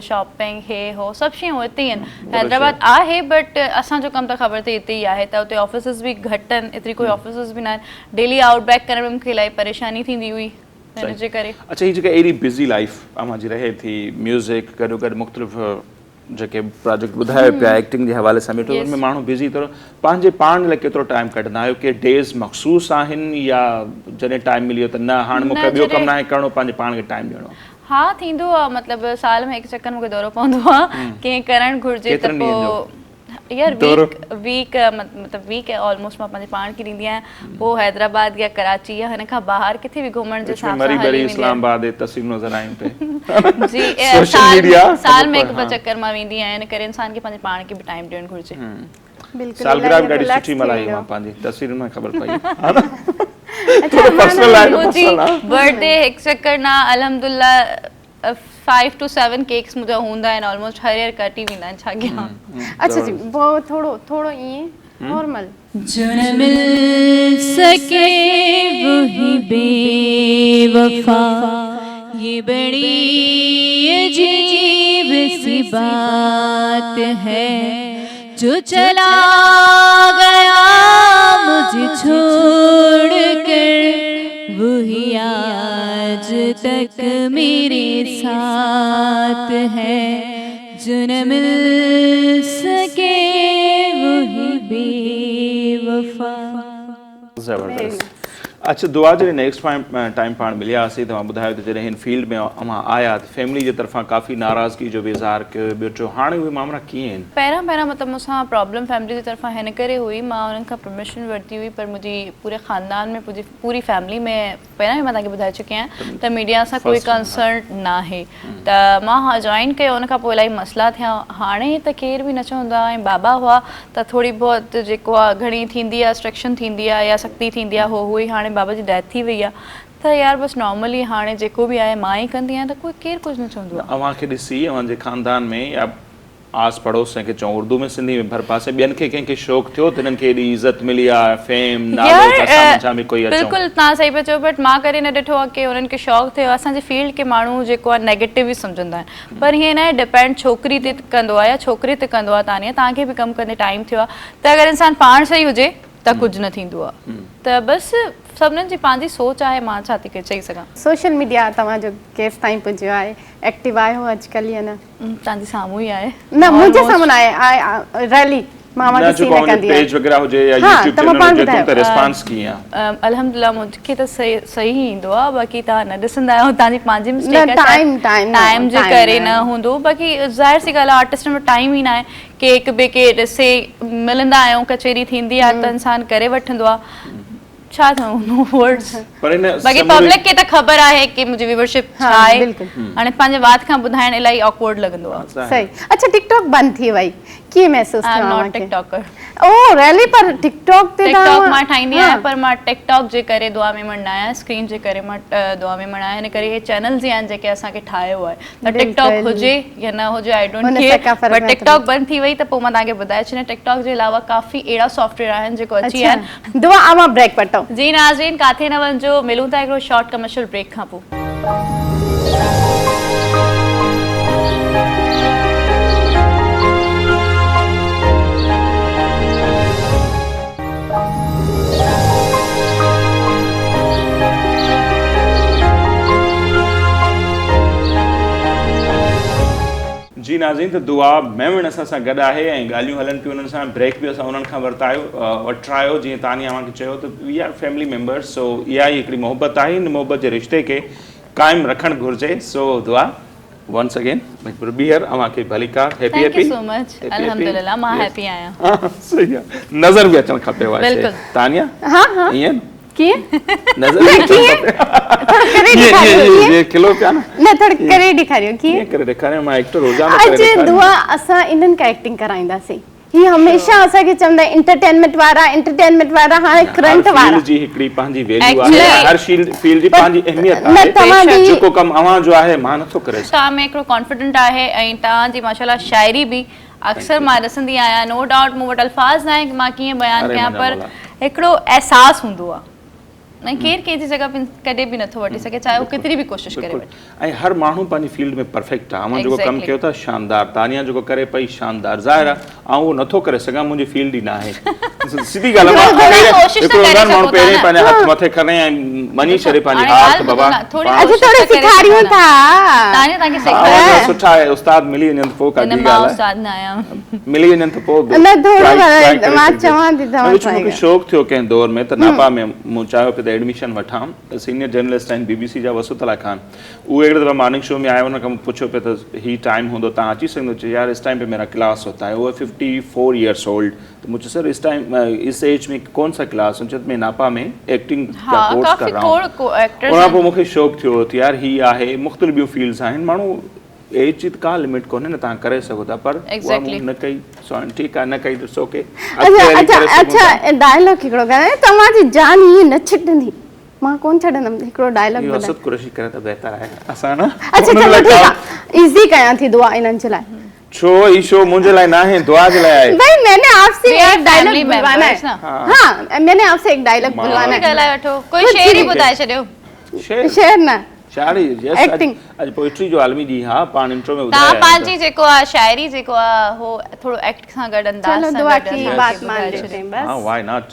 शॉपिंग हे हो सभु शयूं हिते ई आहिनि। हैदराबाद आहे बट असांजो कमु त ख़बर अथई हिते ई आहे, त उते ऑफिसिस बि घटि आहिनि, एतिरी कोई ऑफिसिस बि न आहिनि। डेली आउट बैक करण में मूंखे इलाही परेशानी थींदी हुई। अच्छा, ही जेका अहिड़ी बिज़ी लाइफ अव्हां जी रहे थी, म्यूज़िक गॾो गॾु मुख़्तलिफ़ जेके प्रोजेक्ट ॿुधायो पिया एक्टिंग जे हवाले सां, हुन में माण्हू बिज़ी थो, पंहिंजे पाण लाइ केतिरो टाइम कढंदा आहियो? के डेज़ मख़सूस आहिनि या जॾहिं टाइम मिलियो त न हाणे मूंखे ॿियो कमु न आहे करिणो, पंहिंजे पाण खे टाइम ॾियणो? हा, थींदो आहे। मतिलबु साल में 1 चक्कर मूंखे दौरो पवंदो आहे, कंहिं करणु घुरिजे त पोइ यार वीक वीक ऑलमोस्ट मां पंहिंजे पाण खे ॾींदी आहियां। पोइ हैदराबाद या कराची या हिन खां ॿाहिरि किथे बि घुमण जे हिसाब सां इस्लामाबाद तस्वीरूं नज़र आयूं पे जी, साल में 1-2 चक्कर मां वेंदी आहियां। इन करे इंसान खे पंहिंजे पाण खे बि टाइम ॾियणु घुरिजे। सालगिरह ॾाढी सुठी मल्हाई मां पंहिंजी तस्वीरुनि में ख़बर पई। बर्थडे 1 चक्कर ना, अल्हम्दुलिल्लाह 5 to 7 केक्स मुझे हूंदा आहिनि, ऑलमोस्ट हर ईयर कट ही वेंदा आहिनि। छा कयां? अच्छा जी, वो थोड़ो ईअं नॉर्मल। जो न मिल सके वही बेवफा, ये बड़ी अजीब सी बात है। जो चला गया मुझे छोड़ कर, वही आज तक मेरे साथ है। जो न मिल सके वही बेवफा। ज़बरदस्त। अच्छा दुआ जॾहिं नेक्स्ट टाइम पाण मिलियासीं तव्हां ॿुधायो त जॾहिं हिन फील्ड में अव्हां आया त फैमिली जे तरफ़ां काफ़ी नाराज़गी जो बि इज़हार कयो ॿियो चयो हाणे उहे मामला कीअं आहिनि? पहिरां मतिलबु मूंसां प्रॉब्लम फैमिली जी तरफ़ां हिन करे हुई, मां उन्हनि खां परमिशन वरिती हुई, पर मुंहिंजी पूरे ख़ानदान में पूरी फैमिली में पहिरां बि मां तव्हांखे ॿुधाए चुकी आहियां त मीडिया सां कोई कंसर्न न आहे। त मां जॉइन कयो, उन खां पोइ इलाही मसइला थिया। हाणे त केर बि न चवंदो आहे, ऐं बाबा हुआ त थोरी बहुत जेको आहे घणी थींदी आहे स्ट्रिक्शन थींदी आहे या सख़्ती थींदी आहे, हो हुई। हाणे बाबा जी डेथ थी वई आहे त यार बसि नॉर्मली हाणे जेको बि आहे मां ई कंदी आहियां, त कोई केरु कुझु न चवंदो आहे। अव्हांखे ॾिसी अव्हांजे ख़ानदान में या आस पड़ोस कंहिंखे चऊं उर्दू में सिंधी में भर पासे ॿियनि खे कंहिंखे शौक़ु थियो त हिननि खे एॾी इज़त मिली आहे, फेम नालो में कोई बिल्कुलु तव्हां सही पिया चओ, बट मां करे न ॾिठो आहे की उन्हनि खे शौक़ु थियो। असांजे फील्ड खे माण्हू जेको आहे नेगेटिव ई सम्झंदा आहिनि, पर हीअं न आहे, डिपेंड छोकिरी ते कंदो आहे या छोकिरे ते कंदो आहे। तव्हांखे बि कमु कंदे टाइम थियो आहे त अगरि इंसानु पाण सही हुजे त कुझु न थींदो आहे। त बसि सभिनीनि जी पंहिंजी सोच आहे, मां छा थी चई सघां। सोशल मीडिया तव्हांजो केस ताईं पुॼियो आहे, एक्टिव आहियो अॼुकल्ह या न? तव्हांजे साम्हूं ई आहे न, मुंहिंजे साम्हूं आहे रैली पेज वगैरह हुजे या YouTube चैनल हुजे त रिस्पांस कीअं आहे? अल्हम्दुलिल्लाह मूंखे त सही ईंदो आहे, बाक़ी तव्हां न ॾिसंदा आहियो, तव्हांजी पंहिंजी मिस्टेक आहे, टाइम जे करे न हूंदो। बाक़ी ज़ाहिर सी ॻाल्हि आहे, आर्टिस्टनि वटि टाइम ई न आहे की हिक ॿिए खे ॾिसे, मिलंदा आहियूं, कचेरी थींदी आहे त इंसानु करे वठंदो आहे। छा चऊं, नो वर्ड्स। बाक़ी पब्लिक खे त ख़बर आहे कि मुंहिंजी व्यूअरशिप छा आहे, हाणे पंहिंजे वात खां ॿुधाइण इलाही ऑकवर्ड लॻंदो आहे। सही। अच्छा टिकटॉक बंदि थी वई, कीअं महसूस थियो? Not TikToker. Oh really? पर टिकटॉक ते टिकटॉक मां ठाहींदी आहियां, पर मां टिकटॉक जे करे दुआ में मञंदा आहियां, स्क्रीन जे करे मां दुआ में मञा, हिन करे हे चैनल्स ई आहिनि जेके असांखे ठाहियो आहे। त टिकटॉक हुजे या न हुजे I don't care, but TikTok बंदि थी वई त पोइ मां तव्हांखे ॿुधाए छॾियां, टिकटॉक जे अलावा काफ़ी अहिड़ा सॉफ्टवेयर आहिनि जेको अची विया आहिनि। दुआ आवां ब्रेक वठो। जी नाज़रीन, काथे न वञिजो, मिलूं था हिकिड़ो शॉर्ट कमर्शियल ब्रेक खां पोइ। जी नाज़रीन, त दुआ मेमण असां सां गॾु आहे ऐं ॻाल्हियूं हलनि पियूं उन्हनि सां। ब्रेक बि असां उन्हनि खां वठायो जीअं तानिया अव्हांखे चयो त वी आर फैमिली मेंबर्स, सो इहा ई हिकिड़ी मोहबत आहे, हिन मोहबत जे रिश्ते खे क़ाइमु रखणु घुरिजे। सो दुआ वंस अगेन बीहर अव्हांखे भलीका हैप्पी हैप्पी। So much. अल्हम्दुलिल्लाह मां हैप्पी आहियां। सही आहे, नज़र बि अचणु खपे वाइसे। तानिया हां हां ईअं कीअं नज़र बि अचणु खपे। ये किलो पिया न थोड़ी करे ॾेखारियो। कीअं करे ॾेखारियो? मां एक्टर रोज़ाना करे ॾेखारियो। दुआ असां इन्हनि खां एक्टिंग कराईंदासीं। ही हमेशा असांखे चवंदा एंटरटेनमेंट वारा हाणे करंट वारा। फील्ड जी हिकिड़ी पंहिंजी वैल्यू आहे, हर फील्ड जी पंहिंजी अहमियत आहे। जेको कमु अव्हां जो आहे मां नथो करे सघां। तव्हां में हिकिड़ो कॉन्फिडेंट आहे ऐं तव्हांजी माशाल्लाह शाइरी बि अक्सर मां ॾिसंदी आहियां। नो डाउट मूं वटि अल्फाज़ न आहे कि मां कीअं बयानु कयां, पर हिकिड़ो एहसासु हूंदो आहे न, केरु कंहिंजी जॻह कॾहिं बि नथो वठी सघे, चाहे उहो केतिरी बि कोशिशि करे वठे। ऐं हर माण्हू पंहिंजी फील्ड में परफेक्ट आहे। अव्हां जेको कमु कयो था शानदार, तानिया जेको करे पई शानदार। ज़ाहिर आहे ऐं उहो नथो करे सघां, मुंहिंजी फील्ड ई न आहे। सिधी ॻाल्हि आहे, माण्हू पहिरें पंहिंजे हथ मथे खणे ऐं मञी छॾे पंहिंजी हार, बाबा सेखारियूं था सुठा आहे। उस्ताद मिली वञनि त पोइ काॾी ॻाल्हि आहे, मिली वञनि त पोइ मूंखे शौक़ु थियो कंहिं दौर में त नापा में मूं चाहियो पियो एडमिशन वठां। सीनियर जर्नलिस्ट आहिनि BBC जा वसुतला खान, उहे हिकिड़े दफ़ा मॉर्निंग शो में आया, उन खां पुछियो पियो त ही टाइम हूंदो तव्हां अची सघंदो? चयो यार इस टाइम पे मेरा क्लास होता है। वो 54 ईयर्स ओल्ड। तो मुझे सर इस टाइम इस एज में कौन सा क्लास? मुझे मैं नापा में एक्टिंग का कोर्स कर रहा हूँ। उन पोइ मूंखे शौक़ु थियो त यार ही आहे, मुख़्तलिफ़ ॿियूं फील्ड्स आहिनि, माण्हू एज जी का लिमिट कोन्हे न, तव्हां करे सघो था, पर न कई ठीकु आहे, न कई त ओके। अच्छा डायलॉग हिकिड़ो ॻाल्हाए, तव्हांजी जान ईअं न छॾंदी, मां कोन छॾंदमि। हिकिड़ो डायलॉग ॿुधायो। असद कुरैशी करे त बहितर आहे असां न। अच्छा चलो ठीकु आहे, इजी कयां थी दुआ इन्हनि जे लाइ। छो ई शो मुझे लाए ना है, दुआ के लिए है। भाई मैंने आपसे एक डायलॉग बुलवाना है। हाँ मैंने आपसे एक डायलॉग बुलवाना है। कोई शेर ही बुधाए छॾियो। शेर ना शायरी एक्टिंग आज पोएट्री जो आलमी दी। हाँ पाण इंट्रो में ता पांची जेको आ शायरी जेको आ हो थोड़ो एक्ट सां गड अंदाज चलो दुआ की बात मान लेते हैं बस। हाँ व्हाई नॉट।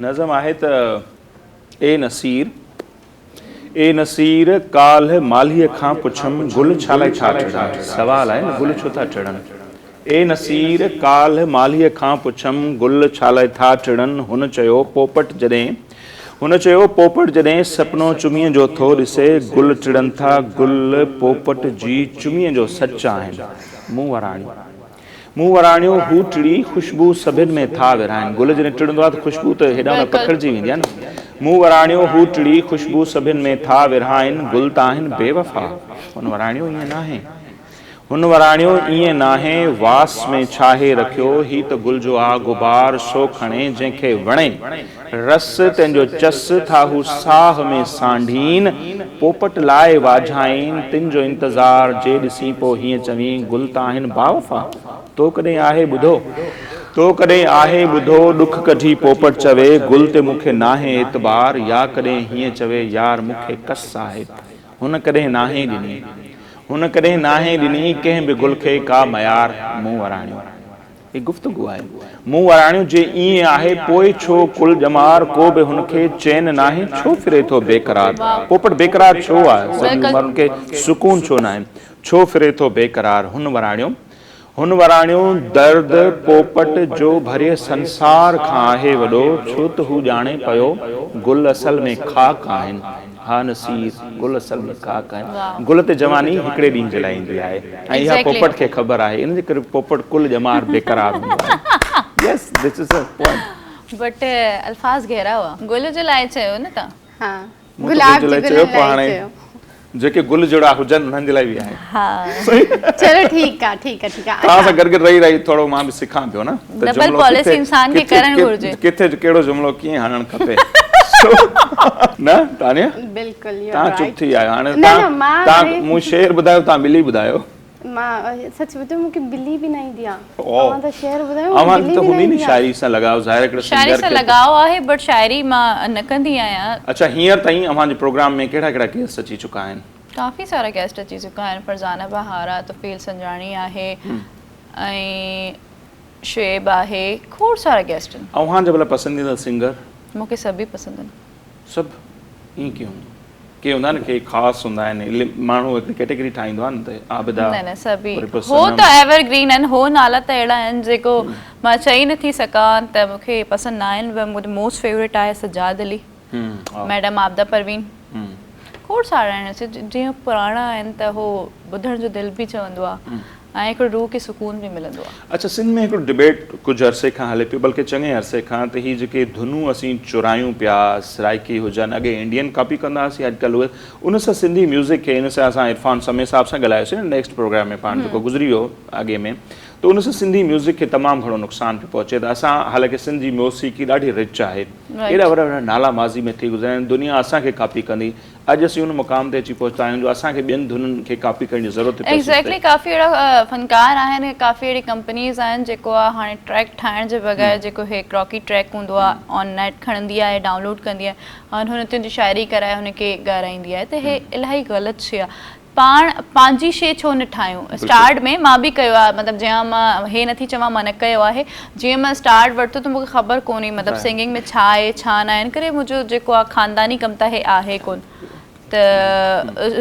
नज़म आहे त ए नसीर ए नसीर काल्ह मालीअ खां पुछम गुल छा लाइ छा चढ़नि, सवाल आहे न गुल छो था चढ़नि। ए नसीर काल्ह मालीअ खां पुछम गुल छा लाइ था चढ़नि, हुन चयो पोपट जॾहिं सपनो चुमीअ जो थो ॾिसे, गुल टिड़नि था गुल पोपट जी चुमीअ जो सच आहिनि। मूं वराणियो हू टिड़ी ख़ुशबू सभिनि में था विरहाइनि। गुल जॾहिं टिड़ंदो आहे त ख़ुशबू त हेॾा न पखिड़िजी वेंदी आहे न। मूं वराणियो हू टिड़ी ख़ुशबू सभिनि में था विरहाइनि, गुल त आहिनि बेवफ़ा, हुन वराणियो ईअं नाहे, वास में छाहे रखियो, ही त गुल जो आ गुबार सो खणे जंहिंखे वणे, रस तंहिंजो चस था हू साह में सांढीन, पोपट लाइ वाझाइन तिन जो इंतज़ार जे ॾिसी पोइ हीअं चवीं गुल त आहिनि बावफ़ा। तो कॾहिं आहे ॿुधो ॾुख कढी पोपट चवे गुल ते मूंखे नाहे एतबार, या कॾहिं हीअं चवे यार मूंखे कस आहे। हुन कॾहिं नाहे ॾिनी कंहिं बि गुल खे का मयार। मूं वराणियो ही गुफ़्तगू आहे। मूं वराणियो जे ईअं आहे पोइ छो कुल ॼमार, को बि हुनखे चैन नाहे, छो फिरे थो बेक़रार। पोपट बेक़रार छो आहे, सभिनी माण्हुनि खे सुकून छो नाहे, छो फिरे थो बेक़रार। हुन वराणियो दर्द पोपट जो भरे संसार खां आहे वॾो, छो त हू ॼाणे पियो गुल असल में खाक आहिनि। हा नसीर गुल असल में खाक आहिनि। गुल ते जवानी हिकिड़े ॾींहं जे लाइ ईंदी आहे ऐं इहा पोपट खे ख़बर आहे, इन जे करे पोपट कुल ॼमार बेक़रार हूंदो आहे। Yes this is a point. But अल्फाज गहरा हुआ। गुल जे लाइ चयो न तव्हां? हाँ, गुलाब जे गुल लाइ चयो। जेके गुल जड़ा हुजनि उन्हनि जे लाइ बि आहे। चलो ठीकु आहे। तव्हां सां गॾु रही थोरो मां बि सिखां पियो न डबल पॉलिसी इंसान खे करणु घुरिजे, किथे कहिड़ो जुमिलो कीअं हणणु खपे। न तानिया बिल्कुलु तव्हां चुप थी आहियो हाणे। तव्हां मूं शेर ॿुधायो, तव्हां ॿिली ॿुधायो। मां सच ॿुधायो मूंखे ॿिली बि न ईंदी आहे। तव्हां त शेर ॿुधायो, अवां त हूंदी नी शायरी सां लॻाव, ज़ाहिर हिकिड़े शायरी सां लॻाव आहे, बट शायरी मां न कंदी आहियां। अच्छा, हींअर ताईं अव्हांजे प्रोग्राम में कहिड़ा गेस्ट अची चुका आहिनि? काफ़ी सारा गेस्ट अची चुका आहिनि। फरज़ाना बहारा, तुफ़ील संजाणी आहे ऐं शुएब आहे, खोड़ सारा गेस्ट आहिनि। अव्हांजा भला पसंदीदा सिंगर? मूंखे सभई पसंदि आहिनि। सभु ईअं कीअं हूंदो? के हूंदा न के ख़ासि हूंदा आहिनि, माण्हू हिकिड़ी कैटेगरी ठाहींदो आहे न, त आबिदा न सभई हो त एवरग्रीन आहिनि। हो नाला त अहिड़ा आहिनि जेको मां चई नथी सघां त मूंखे पसंदि न आहिनि। मुंहिंजो मोस्ट फेवरेट आहे सजाद अली, मैडम आबदा परवीन, खोड़ सारा आहिनि जीअं पुराणा आहिनि त हो ॿुधण जो दिलि बि चवंदो आहे ऐं हिकिड़ो रूह खे सुकून बि मिलंदो आहे। अच्छा, सिंध में हिकिड़ो डिबेट कुझु अरसे खां हले पियो, बल्कि चङे अरसे खां, त हीअ जेके धुनूं असीं चुरायूं पिया, सराइकी हुजनि, अॻे इंडियन कॉपी कंदा हुआसीं, अॼुकल्ह उहे उन सां सिंधी म्यूज़िक खे, इन सां असां इरफान समय साहब सां ॻाल्हायोसीं न नेक्स्ट प्रोग्राम में, पाण जेको गुज़री वियो अॻे में, त उन सां सिंधी म्यूज़िक खे तमामु घणो नुक़सानु पियो पहुचे। त असां हालांकि सिंधी मौसीक़ी ॾाढी रिच आहे, एॾा वॾा नाला माज़ी में थी गुज़रिया आहिनि, दुनिया असांखे कॉपी कंदी। अॼु असीं उन मुक़ाम ते अची पहुता आहियूं जो असांखे ॿियनि धुननि खे कॉपी करण जी ज़रूरत पए। एक्ज़ैक्टली, काफ़ी अहिड़ा फनकार आहिनि, काफ़ी अहिड़ी कंपनीज़ आहिनि जेको आहे हाणे ट्रैक ठाहिण जे बग़ैर, जेको हे क्रॉकी ट्रैक हूंदो आहे, ऑन नेट खणंदी आहे, डाउनलोड कंदी आहे ऐं हुन ते शाइरी कराए हुनखे ॻाराईंदी आहे, त हे इलाही ग़लति शइ आहे। पाण पंहिंजी शइ छो न ठाहियूं? स्टार्ट में मां बि कयो आहे, मतिलबु जीअं मां हे नथी चवां मां न कयो आहे, जीअं मां स्टार्ट वरितो त मूंखे ख़बर कोन्हे मतिलबु सिंगिंग में छा आहे छा न आहे, इन करे मुंहिंजो जेको आहे ख़ानदानी कमु त हे आहे कोन। त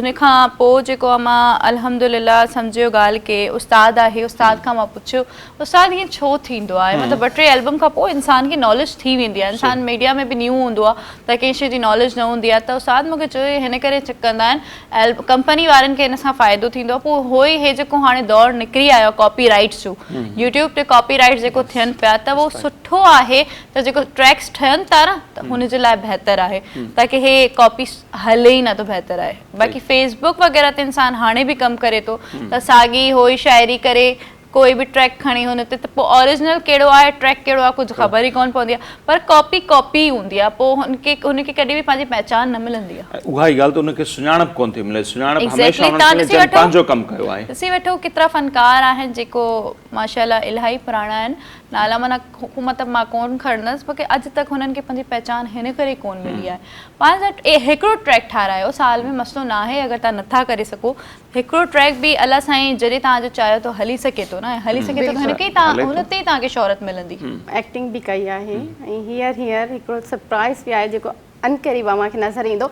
उन खां पोइ जेको आहे मां अल्हम्दुलिल्लाह सम्झियो ॻाल्हि के उस्ताद आहे, उस्ताद खां मां पुछियो उस्ताद हीअं छो थींदो आहे? मतिलबु 2-3 एल्बम खां पोइ इंसान खे नॉलेज थी वेंदी आहे, इंसान मीडिया में बि न्यू हूंदो आहे त कंहिं शइ जी नॉलेज न हूंदी आहे, त उस्ताद मूंखे चयो हिन करे कंदा आहिनि, कंपनी वारनि खे हिन सां फ़ाइदो थींदो आहे। पोइ हो ई हे जेको हाणे दौरु निकिरी आयो कॉपी राइट्स जो, यूट्यूब ते कॉपी राइट्स जेको थियनि पिया, त उहो सुठो आहे त जेको ट्रैक्स ठहनि था न त हुनजे लाइ बहितर आहे, ताकी हे कॉपी हले ई न तो बेहतर है। बाकी फेसबुक वगैरह ते इंसान हाणे भी कम करे तो त सागी होई शायरी करे कोई भी ट्रैक खणी हुन ते त ओरिजिनल केड़ो आहे ट्रैक केड़ो आहे कुछ खबर ही कोन पवंदी आहे, पर कॉपी हुंदी आहे, पो उनके कॾहिं भी पंहिंजी पहचान न मिलंदी आहे। उहा ई ॻाल्हि त उनके सुञाणप कोन थी मिले, सुञाणप हमेशा उन्हनि खे पंहिंजो कमु कयो आहे। ॾिसी वठो केतिरा फनकार आहिनि जेको माशाल्लाह इलाही पुराणा आहिनि, नाला माना हुकूमत मां कोन खणंदसि, मूंखे अॼु तक हुननि खे पंहिंजी पहचान हिन करे कोन मिली आहे। पाण हिकिड़ो ट्रैक ठारायो साल में मसलो न आहे, अगरि तव्हां नथा करे सघो हिकिड़ो ट्रैक बि अलाह साईं जॾहिं तव्हांजो चाहियो तो हली सघे थो न, हली सघे थो हिन खे तव्हां हुन ते तव्हांखे शोहरत मिलंदी। एक्टिंग भी कई आहे ऐं हींअर हिकिड़ो सरप्राइज़ बि आहे जेको अनकरीब मूंखे नज़र ईंदो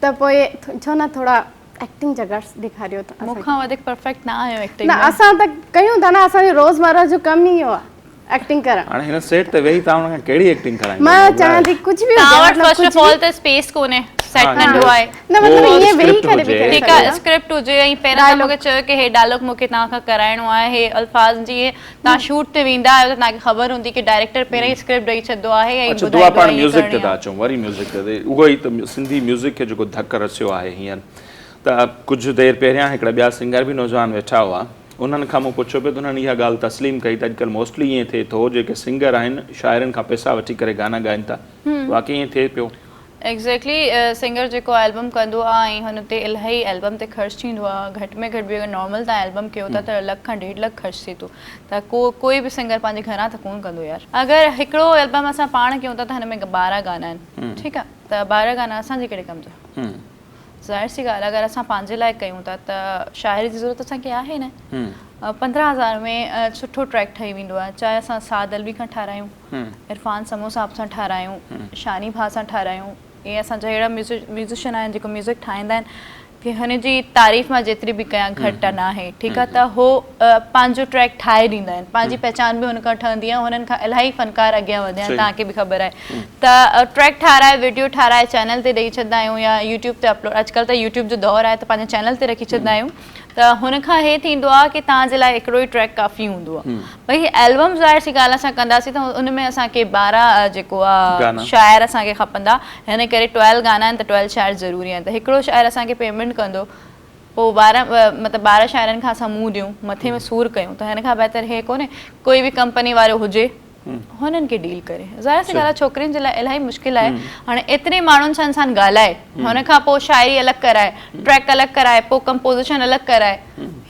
त पोइ छो न थोरा एक्टिंग जा गट्स ॾेखारियो त मूंखां वधीक परफेक्ट न आहियो एक्टिंग न असां त कयूं था न असांजो रोज़मर्रा जो कमु ई इहो आहे एक्टिंग करणु हाणे हिन सेट ते वेही तव्हां हुनखे कहिड़ी एक्टिंग कराईंदा मां चाहियां थी कुझु बि तव्हां हुजे, वटि फर्स्ट ऑफ ऑल त स्पेस कोन्हे सेट नंढो आहे न मतिलबु पोइ ईअं वेही script करे बि हुजे। करे ठीकु सघूं आहे था। स्क्रिप्ट हुजे ऐं पहिरियों तव्हां मूंखे चयो की हे डायलॉग मूंखे तव्हां खां कराइणो आहे हे अल्फाज़ जीअं तव्हां शूट ते वेंदा आहियो त तव्हांखे ख़बर हूंदी की डायरेक्टर पहिरियों ई स्क्रिप्ट ॾेई छॾंदो आहे ऐं अच्छा ॿुधाईंदो दुआ पाण आहे ईअं म्यूज़िक ते करणी था आहे। अचूं वरी म्यूज़िक ते उहो ई त सिंधी म्यूज़िक खे जेको धक रसियो आहे हींअर त कुझु देरि पहिरियां हिकिड़ा ॿिया सिंगर बि नौजवान वेठा हुआ उन्हनि खां मूं पुछियो पियो त उन्हनि इहा ॻाल्हि तस्लीम कई त अॼुकल्ह मोस्टली ईअं थिए थो जेके सिंगर आहिनि शाइरनि खां पैसा वठी करे गाना ॻाइनि था वाक़ई ईअं थिए पियो एग्ज़ैक्टली सिंगर जेको एल्बम कंदो आहे ऐं हुन ते इलाही एल्बम ते ख़र्चु थींदो आहे घटि में घटि बि अगरि नॉर्मल तव्हां एल्बम कयो था त लख खां 1.5 लख ख़र्चु थिए थो त कोई बि सिंगर पंहिंजे घरां त कोन कंदो यार अगरि हिकिड़ो एल्बम असां पाण कयूं था त हिन में 12 गाना आहिनि ठीकु आहे त 12 गाना असांजे कहिड़े कम जा ज़ाहिर सी ॻाल्हि अगरि असां पंहिंजे लाइ कयूं था त शाइरी जी ज़रूरत असांखे आहे न 15,000 में सुठो ट्रैक ठही वेंदो आहे चाहे असां साद अलवी खां ठारायूं इरफान समो साहब सां ठारायूं शानी भा सां ठारायूं इहे असांजा अहिड़ा म्यूज़िशियन आहिनि जेको म्यूज़िक ठाहींदा आहिनि की हुन जी तारीफ़ मां जेतिरी बि कयां घटि न आहे ठीकु आहे त हो पंहिंजो ट्रैक ठाहे ॾींदा आहिनि पंहिंजी पहचान बि हुन खां ठहंदी आहे हुननि खां इलाही फ़नकार अॻियां वधिया आहिनि तव्हांखे बि ख़बर आहे त ट्रैक ठाराए वीडियो ठाराए चैनल ते ॾेई छॾंदा आहियूं या यूट्यूब ते अपलोड अॼुकल्ह त यूट्यूब जो दौरु आहे त पंहिंजे चैनल ते रखी छॾंदा आहियूं त हुन खां हे थींदो आहे की तव्हांजे लाइ हिकिड़ो ई ट्रैक काफ़ी हूंदो आहे भई एल्बम ज़ाहिर सी ॻाल्हि असां कंदासीं त उन में असांखे 12 जेको आहे शाइर असांखे खपंदा हिन करे 12 गाना आहिनि त 12 शाइर ज़रूरी आहिनि त हिकिड़ो शाइर असांखे पेमेंट कंदो पोइ 12 शाइरनि खां असां मुंहुं ॾियूं मथे में सूर कयूं त हिन खां बहितर हे कोन्हे कोई बि कंपनी वारो हुजे हुननि खे डील करे ज़ाहिर सी ॻाल्हि आहे छोकिरियुनि जे लाइ इलाही मुश्किल आहे हाणे एतिरे माण्हुनि सां इंसानु ॻाल्हाए हुन खां पोइ शाइरी अलॻि कराए ट्रैक अलॻि कराए पोइ कंपोज़िशन अलॻि कराए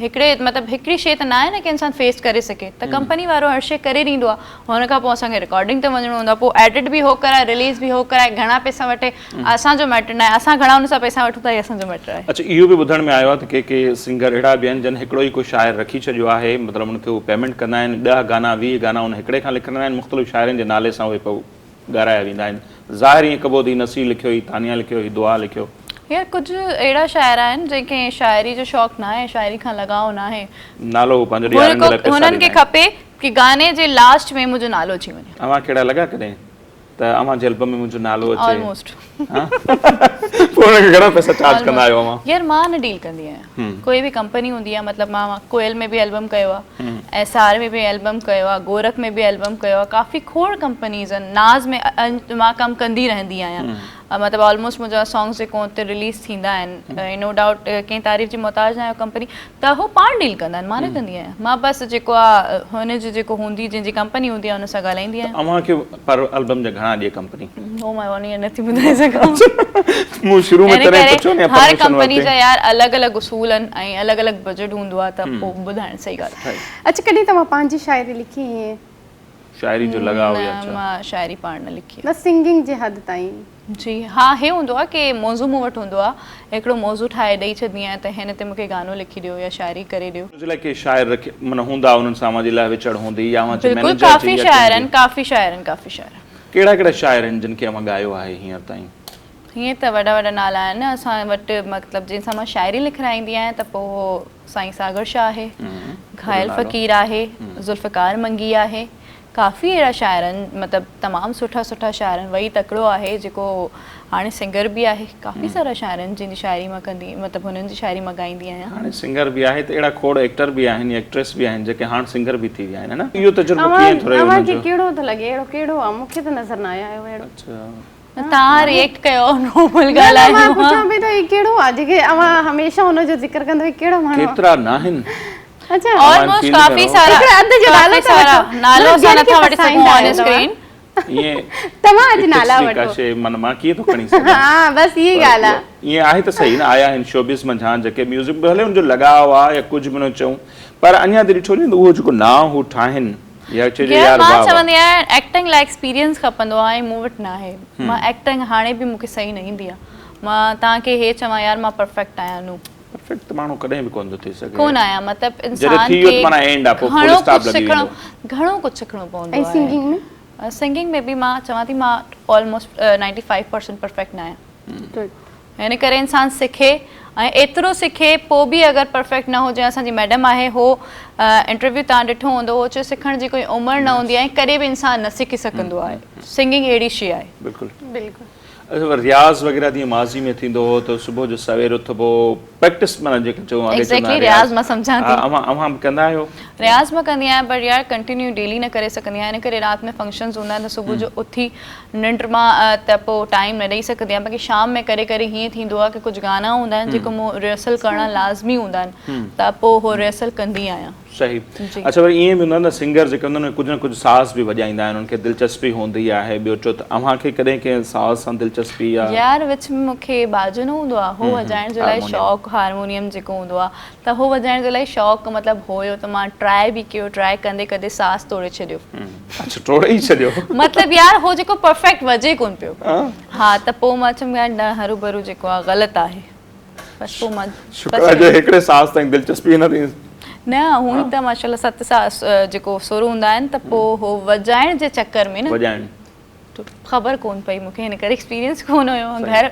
हिकिड़ी शइ त न आहे न की इंसानु फेस करे सघे त कंपनी वारो हर शइ करे ॾींदो आहे हुन खां पोइ असांखे रिकॉर्डिंग ते वञिणो हूंदो आहे पोइ एडिट बि हो कराए रिलीज़ बि हो कराए घणा पैसा वठे असांजो मैटर न आहे असां घणा हुन सां पैसा वठूं था इहो असांजो मैटर आहे अच्छा इहो बि ॿुधण में आयो आहे त के सिंगर अहिड़ा बि आहिनि जिन हिकिड़ो ई को शाइर रखी छॾियो आहे मतिलबु उनखे उहो पेमेंट कंदा आहिनि 10 गाना 20 गाना उन हिकिड़े खां लिखंदा आहिनि मुख़्तलिफ़ शाइरनि जे नाले सां उहे पोइ ॻाराया वेंदा आहिनि ज़ाहिर ईअं कबो थी नसीर लिखियो ई तानिया लिखियो ई दुआ लिखियो यार कुझु अहिड़ा शाइर आहिनि जंहिंखे शाइरी जो शौक़ु न आहे शाइरी खां लॻाव न आहे नालो पंहिंजो ॾियारनि जे लाइ पैसा हुननि खे ॾींदा खपे कि गाने जे लास्ट में मुंहिंजो नालो अची वञे अवां कहिड़ा लॻा कॾहिं त अवां जे एल्बम में मुंहिंजो नालो अचे ऑलमोस्ट पोइ हुनखे घणा पैसा चार्ज कंदा आहियो अवां यार मां न डील कंदी आहियां कोई बि कंपनी हूंदी आहे मतिलबु मां कोयल में बि एल्बम कयो आहे एसआर में बि एल्बम कयो आहे गोरख में बि एल्बम कयो आहे काफ़ी खोड़ कंपनीज़ आहिनि नाज़ में मां कमु कंदी रहंदी आहियां मतिलबु ऑलमोस्ट मुंहिंजा सॉन्ग्स जेको हुते रिलीज़ थींदा आहिनि नो डाउट कंहिं तारीफ़ जी मोहताज न आहियो कंपनी त हू पाण डील कंदा आहिनि मां न कंदी आहियां मां बसि जेको आहे हुन जी जेको हूंदी जंहिंजी कंपनी हूंदी आहे हुन सां ॻाल्हाईंदी आहियां अवांखे पर एल्बम जा घणा ॾिए कंपनी हो मां ईअं नथी ॿुधाए सघां मूं शुरू में हिन तॾहिं करे पुछो न हर परमिशन कंपनी वरिते जा यार अलॻि अलॻि उसूल आहिनि ऐं अलॻि अलॻि बजट हूंदो आहे त पोइ ॿुधाइण सही ॻाल्हि आहे अच्छा कॾहिं तव्हां पंहिंजी शाइरी लिखी ईअं शाइरी जो लॻाव या न, छा मां शाइरी पाण न लिखी बसि सिंगिंग जे हद ताईं जी हा हे हूंदो आहे की मौज़ू मूं वटि हूंदो आहे हिकिड़ो मौज़ू ठाहे ॾेई छॾंदी आहियां त हिन ते मूंखे गानो लिखी ॾियो या शाइरी करे ॾियो मुंहिंजे लाइ के शाइर रखे माना हूंदा उन्हनि सां मुंहिंजे लाइ विचड़ हूंदी या मां बिल्कुलु काफ़ी शाइर आहिनि काफ़ी कहिड़ा कहिड़ा शाइर आहिनि जिन खे अवां ॻायो आहे हींअर ताईं हीअं त वॾा वॾा नाला आहिनि असां वटि मतिलबु जंहिंसां मां शाइरी लिखाईंदी आहियां त पोइ साईं सागर शाह आहे घायल फ़क़ीर आहे ज़ुल्फ़कार मंगी आहे काफ़ी अहिड़ा शाइर आहिनि मतिलबु तमामु सुठा सुठा शाइर आहिनि वही तकिड़ो आहे जेको हाणे सिंगर बि आहे काफ़ी सारा शाइर आहिनि जंहिंजी शाइरी मां कंदी मतिलबु हुननि जी शाइरी मां ॻाईंदी आहियां हाणे सिंगर बि आहे त अहिड़ा खोड़ एक्टर बि आहिनि एक्ट्रेस बि आहिनि जेके हाणे सिंगर बि थी विया आहिनि न इहो तजुर्बो कीअं थो रहे अवांखे कहिड़ो थो लॻे अहिड़ो कहिड़ो आहे मूंखे त नज़र न आयो अहिड़ो तव्हां रिएक्ट कयो नॉर्मल मां ॻाल्हायो पुछां पई त हीउ कहिड़ो आहे जेके अवां हमेशह हुनजो ज़िक्र कंदो कहिड़ो माण्हू केतिरा न आहिनि अच्छा ऑलमोस्ट काफ़ी सारा हिकिड़े अधु जो नालो काफ़ी सारा नालो असां नथा वठी सघूं ऑन स्क्रीन ईअं तव्हां अॼु नाला का वठो शइ मन मां कीअं थो खणी सघां हा बसि इहा ॻाल्हि आहे ईअं आहे त सही न आया आहिनि शोबिस मंझां जेके म्यूज़िक भले हुनजो लॻाव आहे या कुझु बि न चऊं पर अञा त ॾिठो नी उहो जेको नाव हू ठाहिनि या चइजे यार मां वाह चवंदी आहियां एक्टिंग लाइ एक्सपीरियंस खपंदो आहे ऐं मूं वटि न आहे मां एक्टिंग हाणे बि मूंखे सही न ईंदी आहे मां तव्हांखे हे चवां यार मां परफेक्ट आहियां नु परफेक्ट त माण्हू कॾहिं बि कोन थो थी सघे कोन आहियां मतिलबु जॾहिं इंसान थी वियो त माना एंड आहे पोइ फुल स्टॉप लॻी वेंदो घणो कुझु सिखणो पवंदो ऐं आहे सिंगिंग में सिंगिंग में बि मां चवां थी मां ऑलमोस्ट 95% परफेक्ट न आहियां। हिन करे इंसान सिखे ऐं एतिरो सिखे पोइ बि अगरि परफेक्ट न हुजे। असांजी मैडम आहे हो इंटरव्यू तव्हां ॾिठो हूंदो, हो चयो सिखण जी कोई उमिरि न हूंदी आहे, कॾहिं बि इंसान न सिखी सघंदो आहे। सिंगिंग अहिड़ी शइ आहे। बिल्कुलु बिल्कुलु। रियाज़ वग़ैरह जीअं माज़ी में थींदो हो त सुबुह जो सवेर उथबो प्रैक्टिस माना जेके चऊं एग्ज़ैक्टली रियाज़ मां सम्झां थी। अवां कंदा आहियो? रियाज़ मां कंदी आहियां, पर यार कंटिन्यू डेली न करे सघंदी आहियां। इन करे राति में फंक्शन्स हूंदा आहिनि त सुबुह जो उथी निंड मां त पोइ टाइम न ॾेई सघंदी आहियां। बाक़ी शाम में करे करे हीअं थींदो आहे की कुझु गाना हूंदा आहिनि जेको मूं रिहर्सल करणु लाज़मी हूंदा आहिनि, त पोइ हो रिहर्सल कंदी आहियां। सही। अच्छा, वरी ईअं बि हूंदो आहे न सिंगर जेके हूंदा आहिनि कुझु न कुझु साज़ बि वॼाईंदा आहिनि, उनखे दिलचस्पी हूंदी आहे। ॿियो चओ त अव्हांखे कॾहिं कंहिं साज़ सां दिलचस्पी आहे? यार विच में मूंखे बाजो न हूंदो आहे, हो वॼाइण जे लाइ शौक़ु, हारमोनियम जेको हूंदो आहे त हो वॼाइण जे लाइ शौक़ु मतिलबु हुयो, त मां ट्राए बि कयो। ट्राए कंदे कंदे साज़ तोड़े छॾियो। अच्छा, तोड़े ई छॾियो? मतिलबु यार हो जेको परफेक्ट वॼे कोन पियो। हा, त पोइ मां चयमि यार न, हरू भरू जेको आहे ग़लति आहे। बसि पोइ मां हिकिड़े साज़ ताईं दिलचस्पी न थी? न, हुई त माशाल्लाह 7 साज़ जेको सुर हूंदा आहिनि, त पोइ हो वॼाइण जे चक्कर में न वॼाइण ख़बर कोन पई मूंखे, हिन करे एक्सपीरियंस कोन हुयो। घर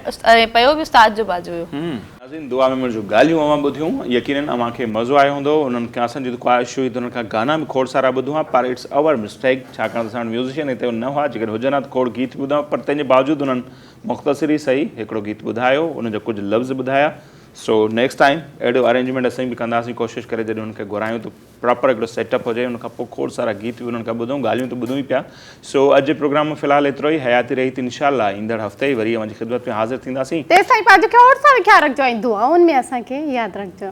पियो बि उस्ताद जो बाजो हुयो। नाज़रीन, दुआ में मुंहिंजूं ॻाल्हियूं अवां ॿुधियूं, यकीनन अव्हांखे मज़ो आयो हूंदो। उन्हनि खे असांजी ख़्वाहिश हुई त उन्हनि खां गाना बि खोड़ सारा ॿुधूं आहे, पर इट्स अवर मिस्टेक, छाकाणि त असां म्यूज़िशियन हिते न हुआ। जेकॾहिं हुजनि हा त खोड़ गीत ॿुधां, पर तंहिंजे बावजूदि उन्हनि मुख़्तसिर ई सही हिकिड़ो गीत ॿुधायो, उनजा कुझु लफ़्ज़ ॿुधाया। सो नेक्स्ट टाइम अहिड़ो अरेंजमेंट असां बि कंदासीं, कोशिशि करे जॾहिं हुनखे घुरायूं त प्रॉपर हिकिड़ो सेटअप हुजे। उनखां पोइ खोड़ सारा गीत बि उन्हनि खां ॿुधूं, ॻाल्हियूं त ॿुधूं ई पिया। सो अॼु जे प्रोग्राम में फ़िलहालु एतिरो ई। हयाती रही थी इंशाअल्लाह ईंदड़ हफ़्ते वरी अव्हांजी ख़िदमत में हाज़िर थींदासीं। तेसिताईं पंहिंजो खोड़ सारो ख़्यालु रखिजो ऐं दुआउनि में असांखे यादि रखिजो।